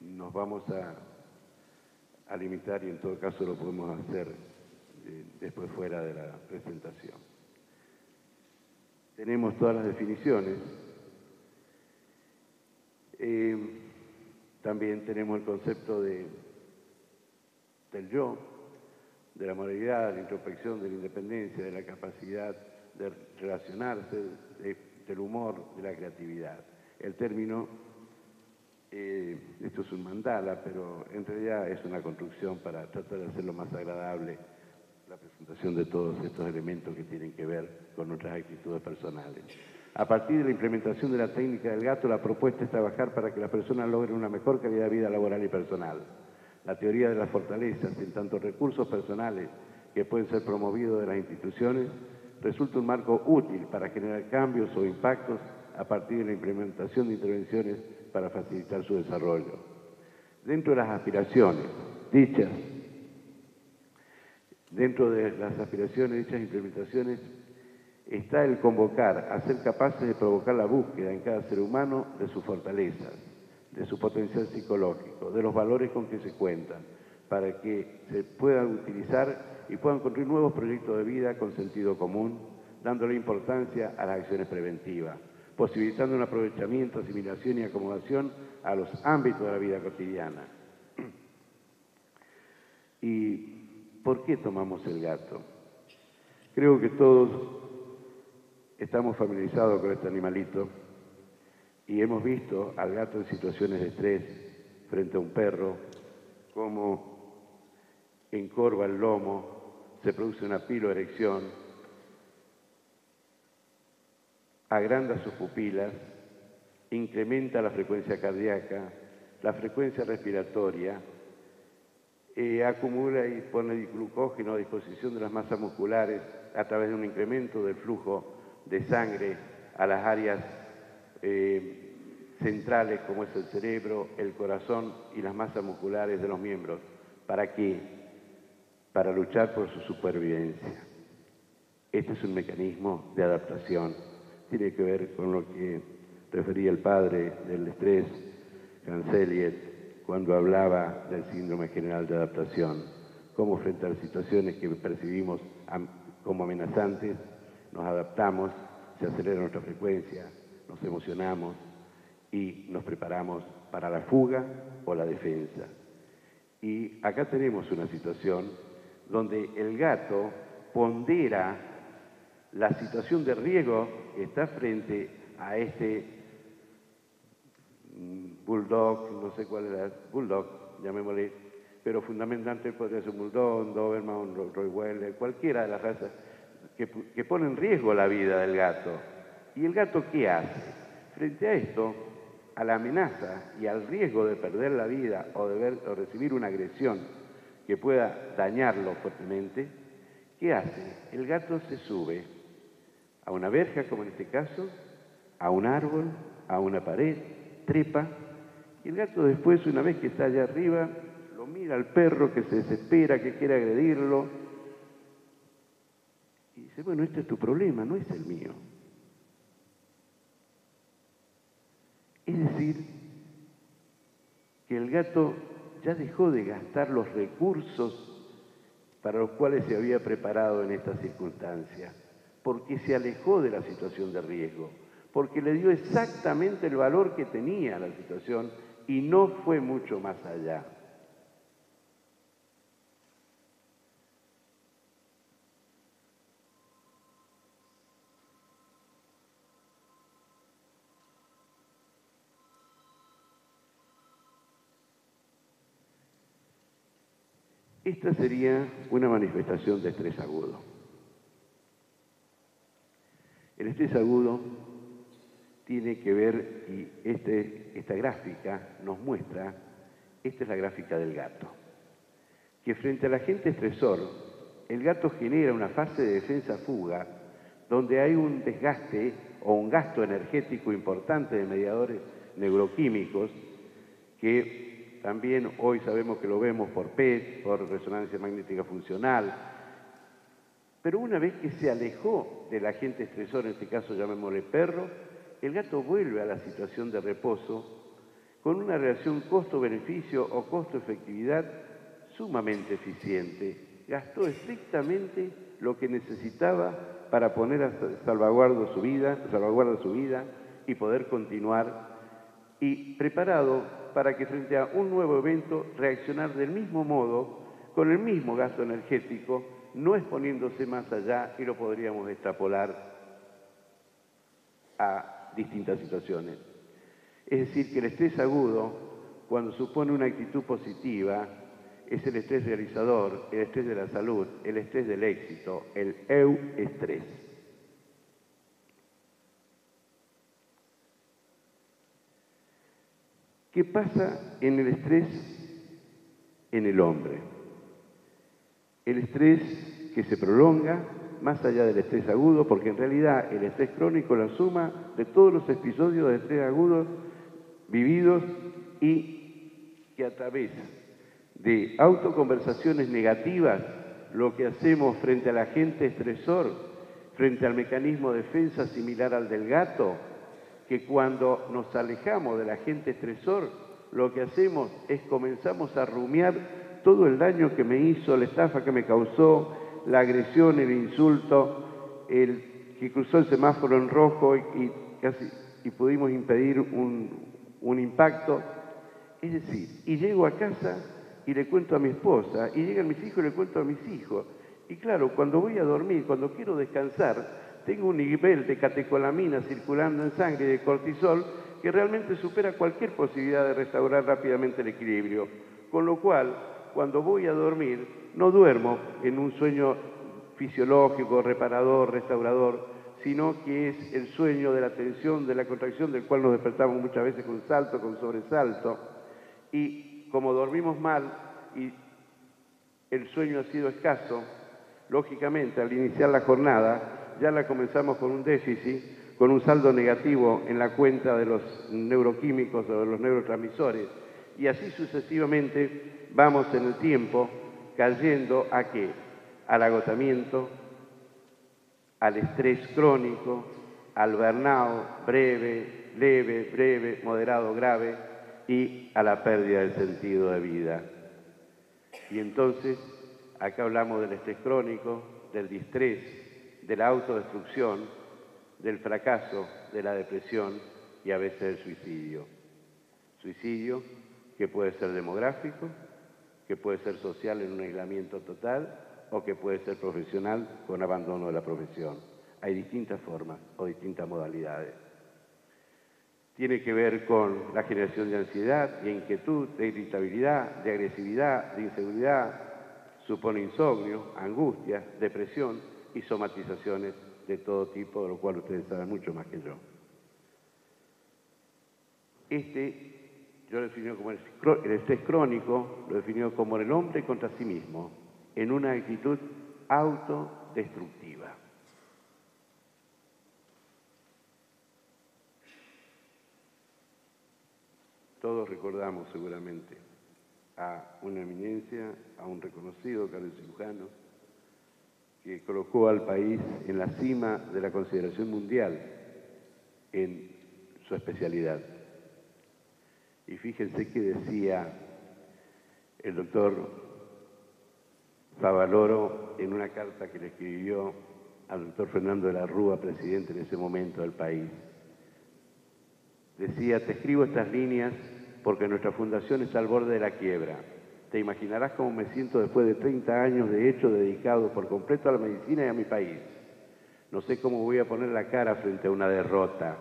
nos vamos a limitar y en todo caso lo podemos hacer después fuera de la presentación. Tenemos todas las definiciones. También tenemos el concepto del yo, de la moralidad, de la introspección, de la independencia, de la capacidad de relacionarse, del humor, de la creatividad. El término, esto es un mandala, pero en realidad es una construcción para tratar de hacerlo más agradable la presentación de todos estos elementos que tienen que ver con nuestras actitudes personales. A partir de la implementación de la técnica del gato, la propuesta es trabajar para que las personas logren una mejor calidad de vida laboral y personal. La teoría de las fortalezas, en tanto recursos personales que pueden ser promovidos de las instituciones, resulta un marco útil para generar cambios o impactos a partir de la implementación de intervenciones para facilitar su desarrollo. Dentro de las aspiraciones dichas implementaciones, está el convocar a ser capaces de provocar la búsqueda en cada ser humano de sus fortalezas, de su potencial psicológico, de los valores con que se cuentan, para que se puedan utilizar y puedan construir nuevos proyectos de vida con sentido común, dándole importancia a las acciones preventivas, posibilitando un aprovechamiento, asimilación y acomodación a los ámbitos de la vida cotidiana. ¿Y por qué tomamos el gato? Creo que todos estamos familiarizados con este animalito y hemos visto al gato en situaciones de estrés frente a un perro, cómo encorva el lomo, se produce una piloerección, agranda sus pupilas, incrementa la frecuencia cardíaca, la frecuencia respiratoria, acumula y pone glucógeno a disposición de las masas musculares a través de un incremento del flujo de sangre a las áreas centrales como es el cerebro, el corazón y las masas musculares de los miembros. ¿Para qué? Para luchar por su supervivencia. Este es un mecanismo de adaptación. Tiene que ver con lo que refería el padre del estrés, Hans Eliot, cuando hablaba del síndrome general de adaptación. Cómo frente a situaciones que percibimos como amenazantes, nos adaptamos, se acelera nuestra frecuencia, nos emocionamos y nos preparamos para la fuga o la defensa. Y acá tenemos una situación donde el gato pondera la situación de riesgo que está frente a este bulldog, no sé cuál era, bulldog, llamémosle, pero fundamentalmente podría ser un bulldog, un doberman, un rottweiler, cualquiera de las razas que pone en riesgo la vida del gato. ¿Y el gato qué hace? Frente a esto, a la amenaza y al riesgo de perder la vida o recibir una agresión que pueda dañarlo fuertemente, ¿qué hace? El gato se sube a una verja, como en este caso, a un árbol, a una pared, trepa, y el gato después, una vez que está allá arriba, lo mira al perro que se desespera, que quiere agredirlo, y dice, bueno, este es tu problema, no es el mío. Es decir, que el gato ya dejó de gastar los recursos para los cuales se había preparado en esta circunstancia, porque se alejó de la situación de riesgo, porque le dio exactamente el valor que tenía la situación y no fue mucho más allá. Esta sería una manifestación de estrés agudo. El estrés agudo tiene que ver, y esta gráfica nos muestra, esta es la gráfica del gato, que frente al agente estresor, el gato genera una fase de defensa-fuga donde hay un desgaste o un gasto energético importante de mediadores neuroquímicos que también hoy sabemos que lo vemos por PET, por resonancia magnética funcional, pero una vez que se alejó del agente estresor, en este caso llamémosle perro, el gato vuelve a la situación de reposo con una relación costo-beneficio o costo-efectividad sumamente eficiente. Gastó estrictamente lo que necesitaba para poner a salvaguarda su vida y poder continuar, y preparado para que frente a un nuevo evento reaccionar del mismo modo, con el mismo gasto energético, no exponiéndose más allá, y lo podríamos extrapolar a distintas situaciones. Es decir, que el estrés agudo, cuando supone una actitud positiva, es el estrés realizador, el estrés de la salud, el estrés del éxito, el euestrés. ¿Qué pasa en el estrés en el hombre? El estrés que se prolonga más allá del estrés agudo, porque en realidad el estrés crónico es la suma de todos los episodios de estrés agudos vividos y que a través de autoconversaciones negativas, lo que hacemos frente al agente estresor, frente al mecanismo de defensa similar al del gato, que cuando nos alejamos del agente estresor, lo que hacemos es comenzamos a rumiar todo el daño que me hizo, la estafa que me causó, la agresión, el insulto, el que cruzó el semáforo en rojo y pudimos impedir un impacto. Es decir, y llego a casa y le cuento a mi esposa, y llegan mis hijos y le cuento a mis hijos. Y claro, cuando voy a dormir, cuando quiero descansar, tengo un nivel de catecolamina circulando en sangre y de cortisol que realmente supera cualquier posibilidad de restaurar rápidamente el equilibrio. Con lo cual, cuando voy a dormir, no duermo en un sueño fisiológico, reparador, restaurador, sino que es el sueño de la tensión, de la contracción, del cual nos despertamos muchas veces con salto, con sobresalto. Y como dormimos mal y el sueño ha sido escaso, lógicamente al iniciar la jornada ya la comenzamos con un déficit, con un saldo negativo en la cuenta de los neuroquímicos o de los neurotransmisores, y así sucesivamente vamos en el tiempo cayendo ¿a qué? Al agotamiento, al estrés crónico, al burnout breve, leve, breve, moderado, grave, y a la pérdida del sentido de vida. Y entonces, acá hablamos del estrés crónico, del distrés, de la autodestrucción, del fracaso, de la depresión y a veces del suicidio. Suicidio que puede ser demográfico, que puede ser social en un aislamiento total o que puede ser profesional con abandono de la profesión. Hay distintas formas o distintas modalidades. Tiene que ver con la generación de ansiedad, de inquietud, de irritabilidad, de agresividad, de inseguridad, supone insomnio, angustia, depresión y somatizaciones de todo tipo, de lo cual ustedes saben mucho más que yo. Yo lo defino como el estrés crónico, lo defino como el hombre contra sí mismo, en una actitud autodestructiva. Todos recordamos seguramente a una eminencia, a un reconocido cardiocirujano, que colocó al país en la cima de la consideración mundial en su especialidad. Y fíjense que decía el doctor Favaloro en una carta que le escribió al doctor Fernando de la Rúa, presidente en ese momento del país. Decía, te escribo estas líneas porque nuestra fundación está al borde de la quiebra. Te imaginarás cómo me siento después de 30 años de hecho dedicado por completo a la medicina y a mi país. No sé cómo voy a poner la cara frente a una derrota.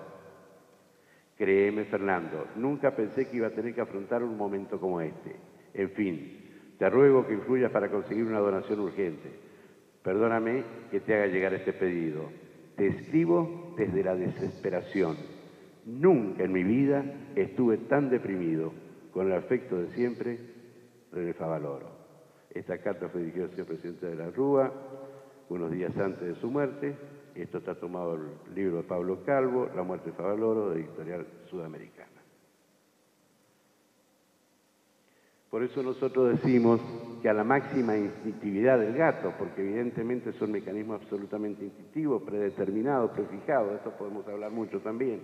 Créeme, Fernando, nunca pensé que iba a tener que afrontar un momento como este. En fin, te Te ruego que influyas para conseguir una donación urgente. Perdóname que te haga llegar este pedido. Te escribo desde la desesperación. Nunca en mi vida estuve tan deprimido. Con el afecto de siempre, René Favaloro. Esta carta fue dirigida al señor presidente de la Rúa unos días antes de su muerte. Esto está tomado del libro de Pablo Calvo, La muerte de Favaloro, de Editorial Sudamericana. Por eso nosotros decimos que a la máxima instintividad del gato, porque evidentemente son mecanismos absolutamente instintivos, predeterminados, prefijados, de esto podemos hablar mucho también,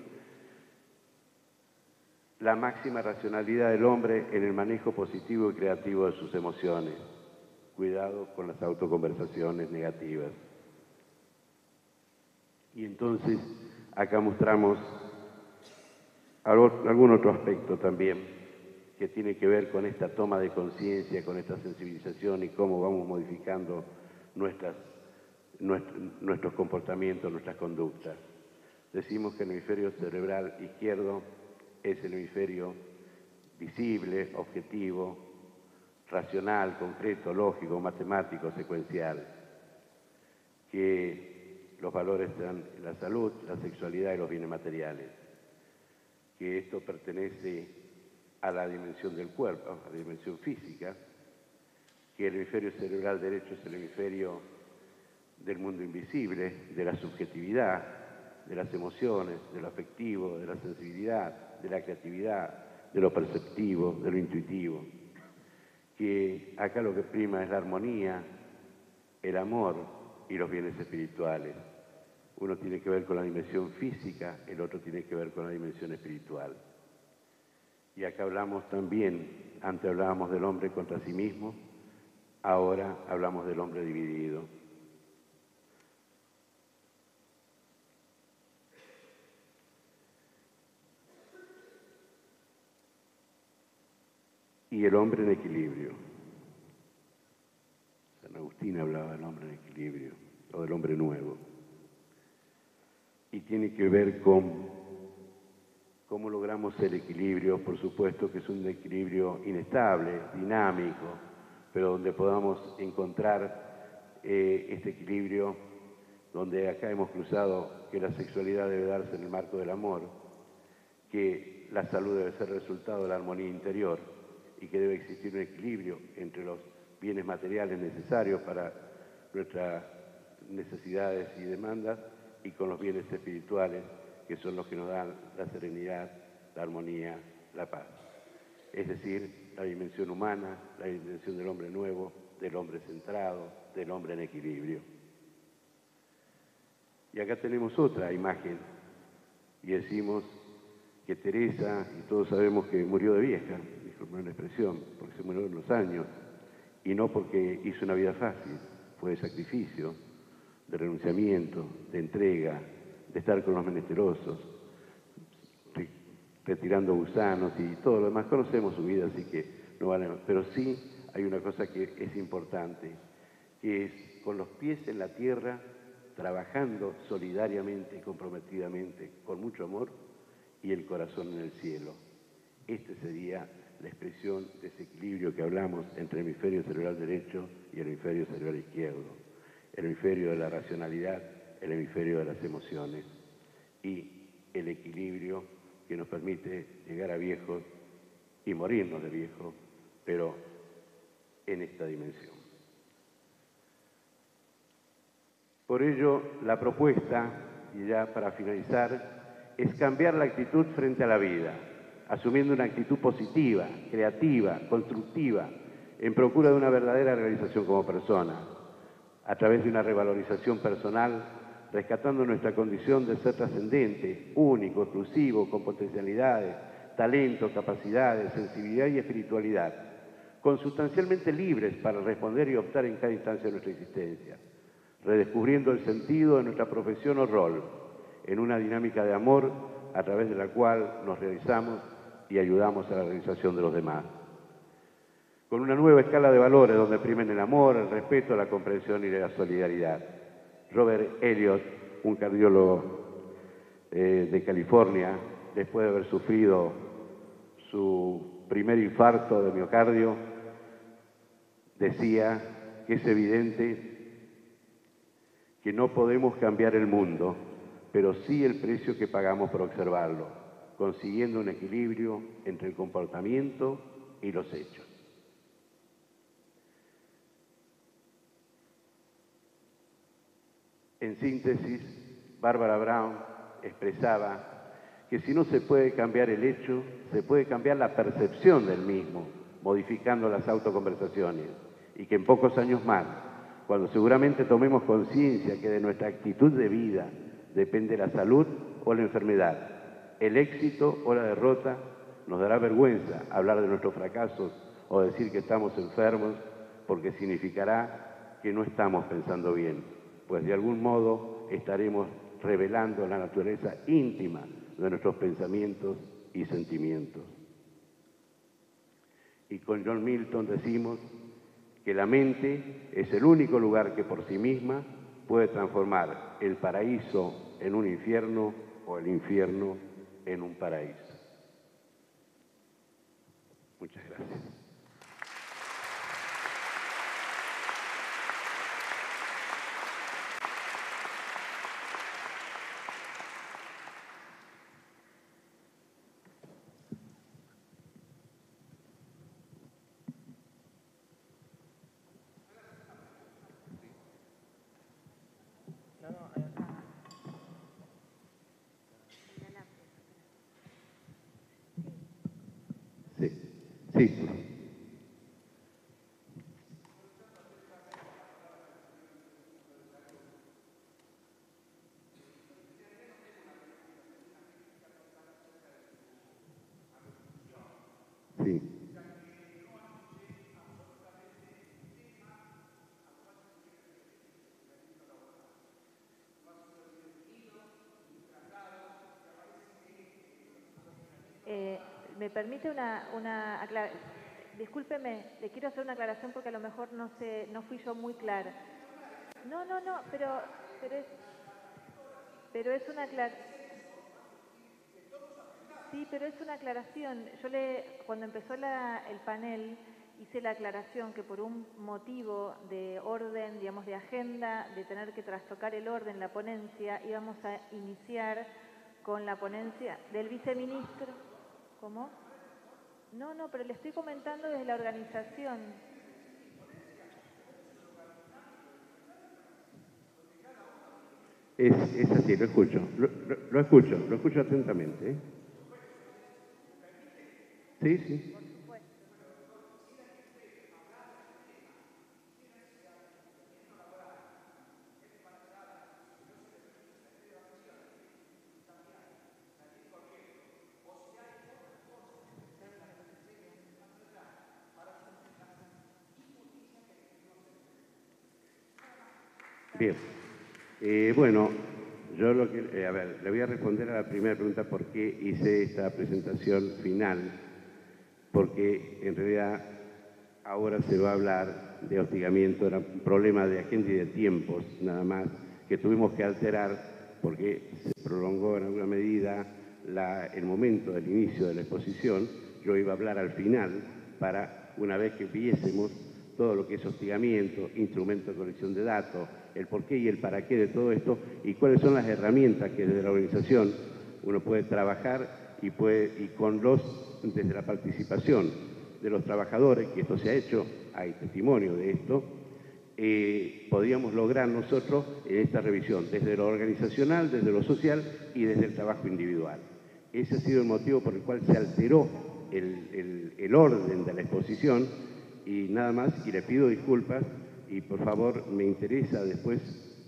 la máxima racionalidad del hombre en el manejo positivo y creativo de sus emociones. Cuidado con las autoconversaciones negativas. Y entonces acá mostramos algún otro aspecto también que tiene que ver con esta toma de conciencia, con esta sensibilización y cómo vamos modificando nuestros comportamientos, nuestras conductas. Decimos que el hemisferio cerebral izquierdo es el hemisferio visible, objetivo, racional, concreto, lógico, matemático, secuencial, que los valores están en la salud, la sexualidad y los bienes materiales, que esto pertenece a la dimensión del cuerpo, a la dimensión física, que el hemisferio cerebral derecho es el hemisferio del mundo invisible, de la subjetividad, de las emociones, de lo afectivo, de la sensibilidad, de la creatividad, de lo perceptivo, de lo intuitivo, que acá lo que prima es la armonía, el amor y los bienes espirituales. Uno tiene que ver con la dimensión física, el otro tiene que ver con la dimensión espiritual. Y acá hablamos también, antes hablábamos del hombre contra sí mismo, ahora hablamos del hombre dividido. Y el hombre en equilibrio. San Agustín hablaba del hombre en equilibrio, o del hombre nuevo. Y tiene que ver con cómo logramos el equilibrio. Por supuesto que es un equilibrio inestable, dinámico, pero donde podamos encontrar este equilibrio, donde acá hemos cruzado que la sexualidad debe darse en el marco del amor, que la salud debe ser resultado de la armonía interior y que debe existir un equilibrio entre los bienes materiales necesarios para nuestras necesidades y demandas y con los bienes espirituales, que son los que nos dan la serenidad, la armonía, la paz. Es decir, la dimensión humana, la dimensión del hombre nuevo, del hombre centrado, del hombre en equilibrio. Y acá tenemos otra imagen, y decimos que Teresa, y todos sabemos que murió de vieja, disculpen la expresión, porque se murió en los años, y no porque hizo una vida fácil, fue de sacrificio, de renunciamiento, de entrega, de estar con los menesterosos, retirando gusanos y todo lo demás. Conocemos su vida, así que no vale más. Pero sí hay una cosa que es importante, que es con los pies en la tierra, trabajando solidariamente y comprometidamente, con mucho amor, y el corazón en el cielo. Este sería la expresión de ese equilibrio que hablamos entre el hemisferio cerebral derecho y el hemisferio cerebral izquierdo, el hemisferio de la racionalidad, el hemisferio de las emociones y el equilibrio que nos permite llegar a viejos y morirnos de viejos, pero en esta dimensión. Por ello, la propuesta, y ya para finalizar, es cambiar la actitud frente a la vida, asumiendo una actitud positiva, creativa, constructiva, en procura de una verdadera realización como persona, a través de una revalorización personal, rescatando nuestra condición de ser trascendente, único, exclusivo, con potencialidades, talento, capacidades, sensibilidad y espiritualidad, consustancialmente libres para responder y optar en cada instancia de nuestra existencia, redescubriendo el sentido de nuestra profesión o rol, en una dinámica de amor a través de la cual nos realizamos y ayudamos a la realización de los demás. Con una nueva escala de valores donde primen el amor, el respeto, la comprensión y la solidaridad. Robert Elliott, un cardiólogo de California, después de haber sufrido, 'su primer infarto de miocardio, decía que es evidente que no podemos cambiar el mundo, pero sí el precio que pagamos por observarlo, consiguiendo un equilibrio entre el comportamiento y los hechos. En síntesis, Bárbara Brown expresaba que si no se puede cambiar el hecho, se puede cambiar la percepción del mismo, modificando las autoconversaciones, y que en pocos años más, cuando seguramente tomemos conciencia que de nuestra actitud de vida depende la salud o la enfermedad, el éxito o la derrota, nos dará vergüenza hablar de nuestros fracasos o decir que estamos enfermos, porque significará que no estamos pensando bien, pues de algún modo estaremos revelando la naturaleza íntima de nuestros pensamientos y sentimientos. Y con John Milton decimos que la mente es el único lugar que por sí misma puede transformar el paraíso en un infierno o el infierno en un paraíso. Muchas gracias. Sí, sí. Sí. ¿Me permite una aclaración? Discúlpeme, le quiero hacer una aclaración porque a lo mejor no fui yo muy clara. No, pero es una aclaración. Sí, pero es una aclaración. Cuando empezó el panel, hice la aclaración que por un motivo de orden, digamos, de agenda, de tener que trastocar el orden, la ponencia, íbamos a iniciar con la ponencia del viceministro. ¿Cómo? No, pero le estoy comentando desde la organización. Es así, lo escucho. Lo escucho atentamente. Sí, sí. Bien. Bueno, yo le voy a responder a la primera pregunta por qué hice esta presentación final, porque en realidad ahora se va a hablar de hostigamiento, era un problema de agenda y de tiempos, nada más, que tuvimos que alterar porque se prolongó en alguna medida el momento del inicio de la exposición. Yo iba a hablar al final para, una vez que viésemos todo lo que es hostigamiento, instrumento de colección de datos, el por qué y el para qué de todo esto y cuáles son las herramientas que desde la organización uno puede trabajar desde la participación de los trabajadores, que esto se ha hecho, hay testimonio de esto, podíamos lograr nosotros en esta revisión, desde lo organizacional, desde lo social y desde el trabajo individual. Ese ha sido el motivo por el cual se alteró el orden de la exposición y nada más, y le pido disculpas y por favor me interesa después,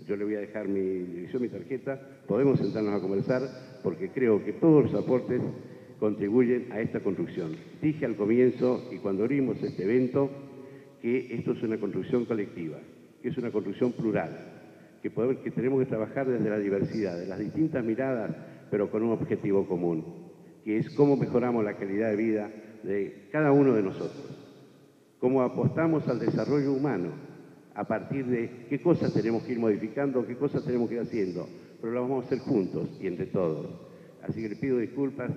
yo le voy a dejar mi dirección, mi tarjeta, podemos sentarnos a conversar porque creo que todos los aportes contribuyen a esta construcción. Dije al comienzo y cuando abrimos este evento que esto es una construcción colectiva, que es una construcción plural, que tenemos que trabajar desde la diversidad, de las distintas miradas, pero con un objetivo común, que es cómo mejoramos la calidad de vida de cada uno de nosotros, cómo apostamos al desarrollo humano a partir de qué cosas tenemos que ir modificando, qué cosas tenemos que ir haciendo, pero lo vamos a hacer juntos y entre todos. Así que le pido disculpas.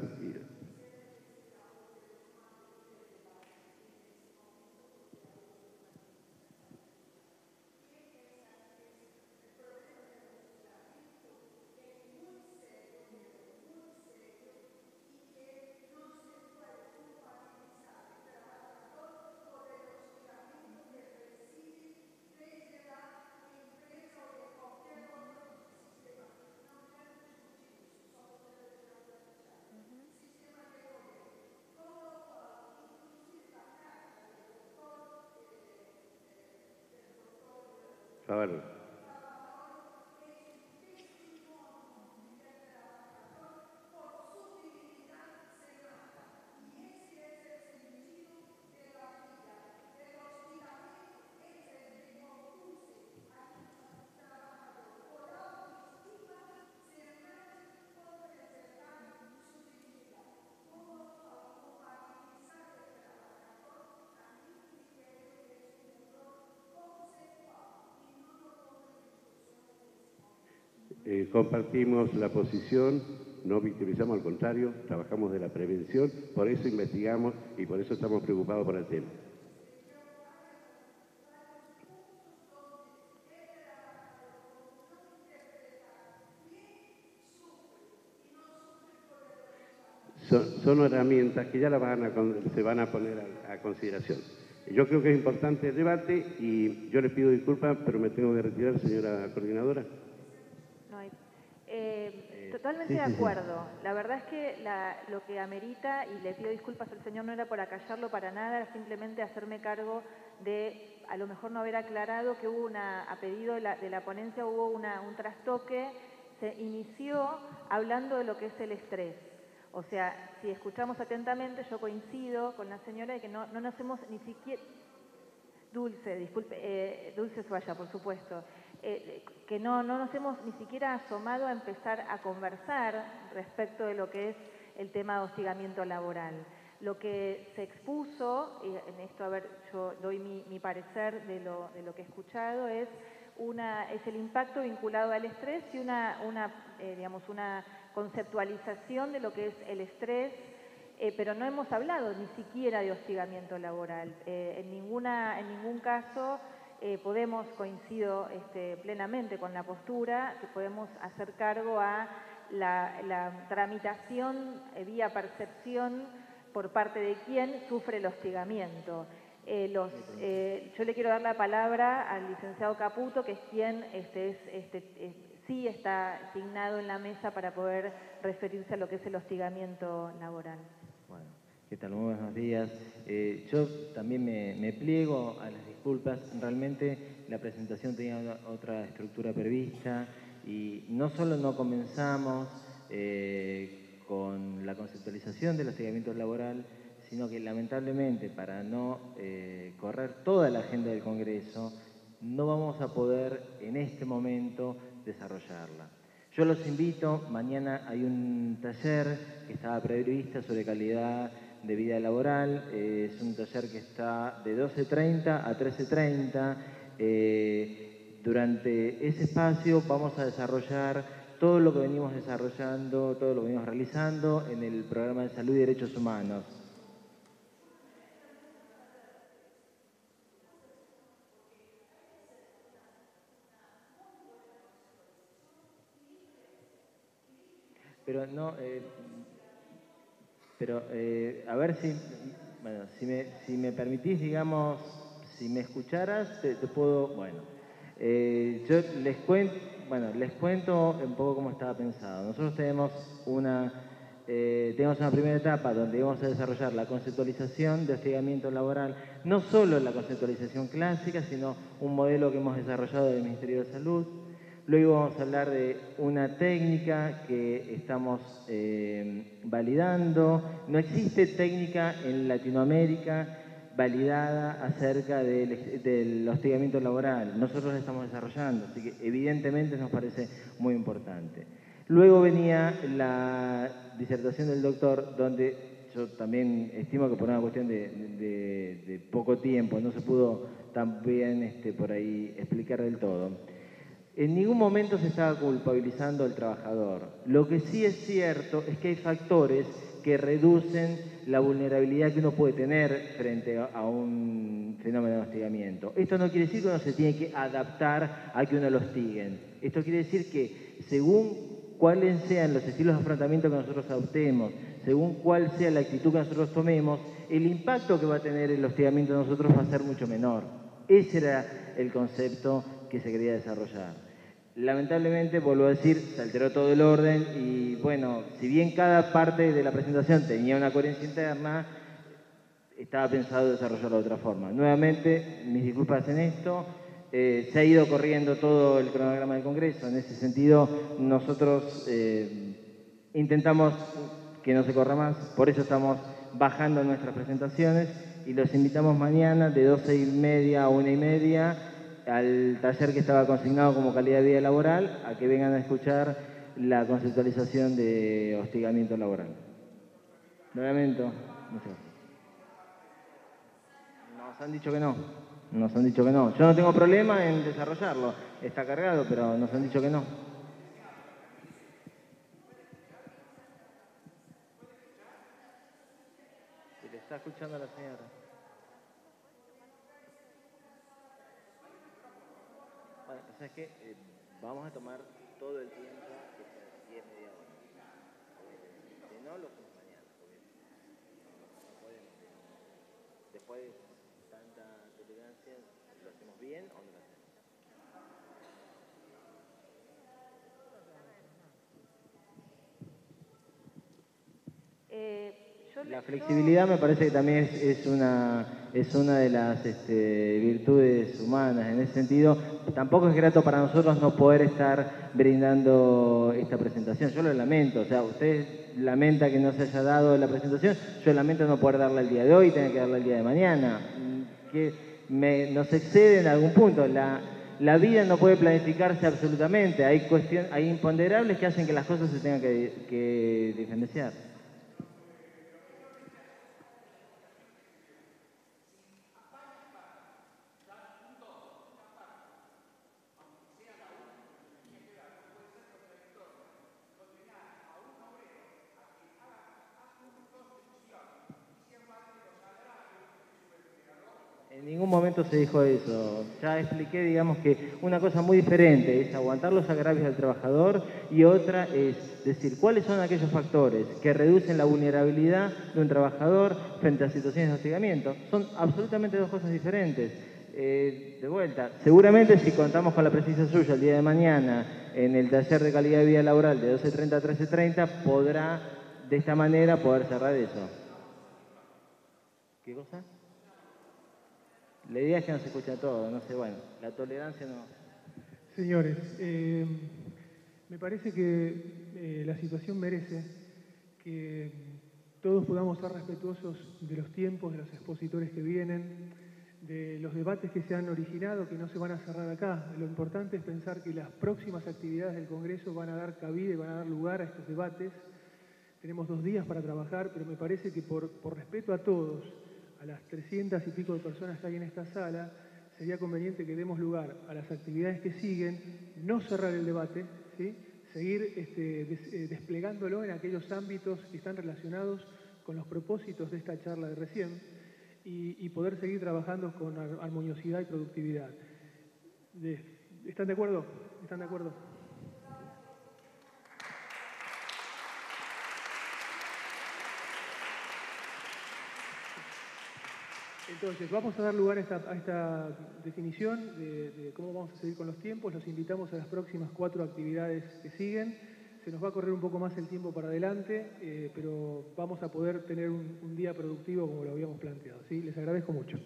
A ver. Compartimos la posición, no victimizamos, al contrario, trabajamos de la prevención, por eso investigamos y por eso estamos preocupados por el tema. Son herramientas que ya se van a poner a consideración. Yo creo que es importante el debate y yo les pido disculpas, pero me tengo que retirar, señora coordinadora. Totalmente de acuerdo. La verdad es que lo que amerita, y le pido disculpas al señor, no era por acallarlo para nada, era simplemente hacerme cargo de, a lo mejor no haber aclarado que hubo a pedido de la ponencia hubo un trastoque, se inició hablando de lo que es el estrés. O sea, si escuchamos atentamente, yo coincido con la señora de que no nos hemos ni siquiera... Dulce, disculpe, Dulce Suaya, por supuesto. Que no nos hemos ni siquiera asomado a empezar a conversar respecto de lo que es el tema de hostigamiento laboral. Lo que se expuso, en esto, a ver, yo doy mi parecer de lo que he escuchado, es el impacto vinculado al estrés y digamos, una conceptualización de lo que es el estrés, pero no hemos hablado ni siquiera de hostigamiento laboral. En ningún caso coincido plenamente con la postura, que podemos hacer cargo a la tramitación vía percepción por parte de quien sufre el hostigamiento. Yo le quiero dar la palabra al licenciado Caputo, que es quien sí está asignado en la mesa para poder referirse a lo que es el hostigamiento laboral. Bueno, ¿qué tal? Muy buenos días. Yo también me pliego a las disculpas. Realmente la presentación tenía otra estructura prevista y no solo no comenzamos con la conceptualización del hostigamiento laboral, sino que lamentablemente, para no correr toda la agenda del Congreso, no vamos a poder en este momento desarrollarla. Yo los invito, mañana hay un taller que estaba previsto sobre calidad de vida laboral, es un taller que está de 12:30 a 13:30. Durante ese espacio vamos a desarrollar todo lo que venimos desarrollando, todo lo que venimos realizando en el programa de salud y derechos humanos. Pero no, a ver si me permitís, digamos, si me escucharas, te puedo, yo les cuento un poco cómo estaba pensado. Nosotros tenemos una primera etapa donde vamos a desarrollar la conceptualización de hostigamiento laboral, no solo la conceptualización clásica, sino un modelo que hemos desarrollado del Ministerio de Salud. Luego vamos a hablar de una técnica que estamos validando. No existe técnica en Latinoamérica validada acerca del hostigamiento laboral. Nosotros la estamos desarrollando, así que evidentemente nos parece muy importante. Luego venía la disertación del doctor, donde yo también estimo que por una cuestión de poco tiempo no se pudo también por ahí explicar del todo. En ningún momento se estaba culpabilizando al trabajador. Lo que sí es cierto es que hay factores que reducen la vulnerabilidad que uno puede tener frente a un fenómeno de hostigamiento. Esto no quiere decir que uno se tiene que adaptar a que uno lo hostiguen. Esto quiere decir que según cuáles sean los estilos de afrontamiento que nosotros adoptemos, según cuál sea la actitud que nosotros tomemos, el impacto que va a tener el hostigamiento de nosotros va a ser mucho menor. Ese era el concepto que se quería desarrollar. Lamentablemente, vuelvo a decir, se alteró todo el orden y bueno, si bien cada parte de la presentación tenía una coherencia interna, estaba pensado desarrollarlo de otra forma. Nuevamente, mis disculpas en esto, Se ha ido corriendo todo el cronograma del Congreso. En ese sentido, nosotros intentamos que no se corra más, por eso estamos bajando nuestras presentaciones y los invitamos mañana de 12:30 a 1:30 al taller que estaba consignado como calidad de vida laboral, a que vengan a escuchar la conceptualización de hostigamiento laboral. Lo lamento. Muchas gracias. Nos han dicho que no. Nos han dicho que no. Yo no tengo problema en desarrollarlo. Está cargado, pero nos han dicho que no. Si le está escuchando a la señora. Bueno, ¿sabes qué? Vamos a tomar todo el tiempo que sea 10, media hora. Si no, lo hacemos mañana. Porque no podemos. Después de tanta tolerancia, ¿lo hacemos bien o no lo hacemos? La flexibilidad me parece que también es una de las virtudes humanas. En ese sentido, tampoco es grato para nosotros no poder estar brindando esta presentación. Yo lo lamento, o sea, usted lamenta que no se haya dado la presentación, yo lamento no poder darla el día de hoy y tener que darla el día de mañana. Que nos excede en algún punto. La vida no puede planificarse absolutamente. Hay imponderables que hacen que las cosas se tengan que diferenciar. En ningún momento se dijo eso. Ya expliqué, digamos, que una cosa muy diferente es aguantar los agravios del trabajador y otra es decir cuáles son aquellos factores que reducen la vulnerabilidad de un trabajador frente a situaciones de hostigamiento. Son absolutamente dos cosas diferentes. De vuelta, seguramente si contamos con la presencia suya el día de mañana en el taller de calidad de vida laboral de 12:30 a 13:30, podrá de esta manera poder cerrar eso. ¿Qué cosa? La idea es que no se escucha todo, no sé, bueno, la tolerancia no... Señores, me parece que la situación merece que todos podamos ser respetuosos de los tiempos, de los expositores que vienen, de los debates que se han originado, que no se van a cerrar acá. Lo importante es pensar que las próximas actividades del Congreso van a dar cabida y van a dar lugar a estos debates. Tenemos 2 días para trabajar, pero me parece que por respeto a todos, a las 300 y pico de personas que hay en esta sala, sería conveniente que demos lugar a las actividades que siguen, no cerrar el debate, ¿sí? Seguir desplegándolo en aquellos ámbitos que están relacionados con los propósitos de esta charla de recién y poder seguir trabajando con armoniosidad y productividad. ¿Están de acuerdo? ¿Están de acuerdo? Entonces, vamos a dar lugar a esta definición de cómo vamos a seguir con los tiempos. Los invitamos a las próximas 4 actividades que siguen. Se nos va a correr un poco más el tiempo para adelante, pero vamos a poder tener un día productivo como lo habíamos planteado, ¿sí? Les agradezco mucho.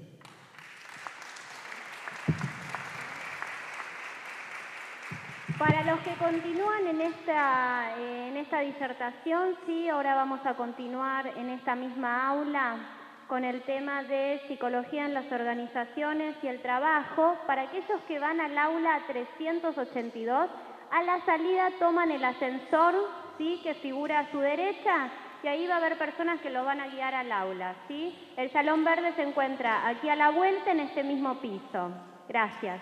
Para los que continúan en esta disertación, sí, ahora vamos a continuar en esta misma aula con el tema de psicología en las organizaciones y el trabajo. Para aquellos que van al aula 382, a la salida toman el ascensor, ¿sí?, que figura a su derecha, y ahí va a haber personas que lo van a guiar al aula, ¿sí? El salón verde se encuentra aquí a la vuelta en este mismo piso. Gracias.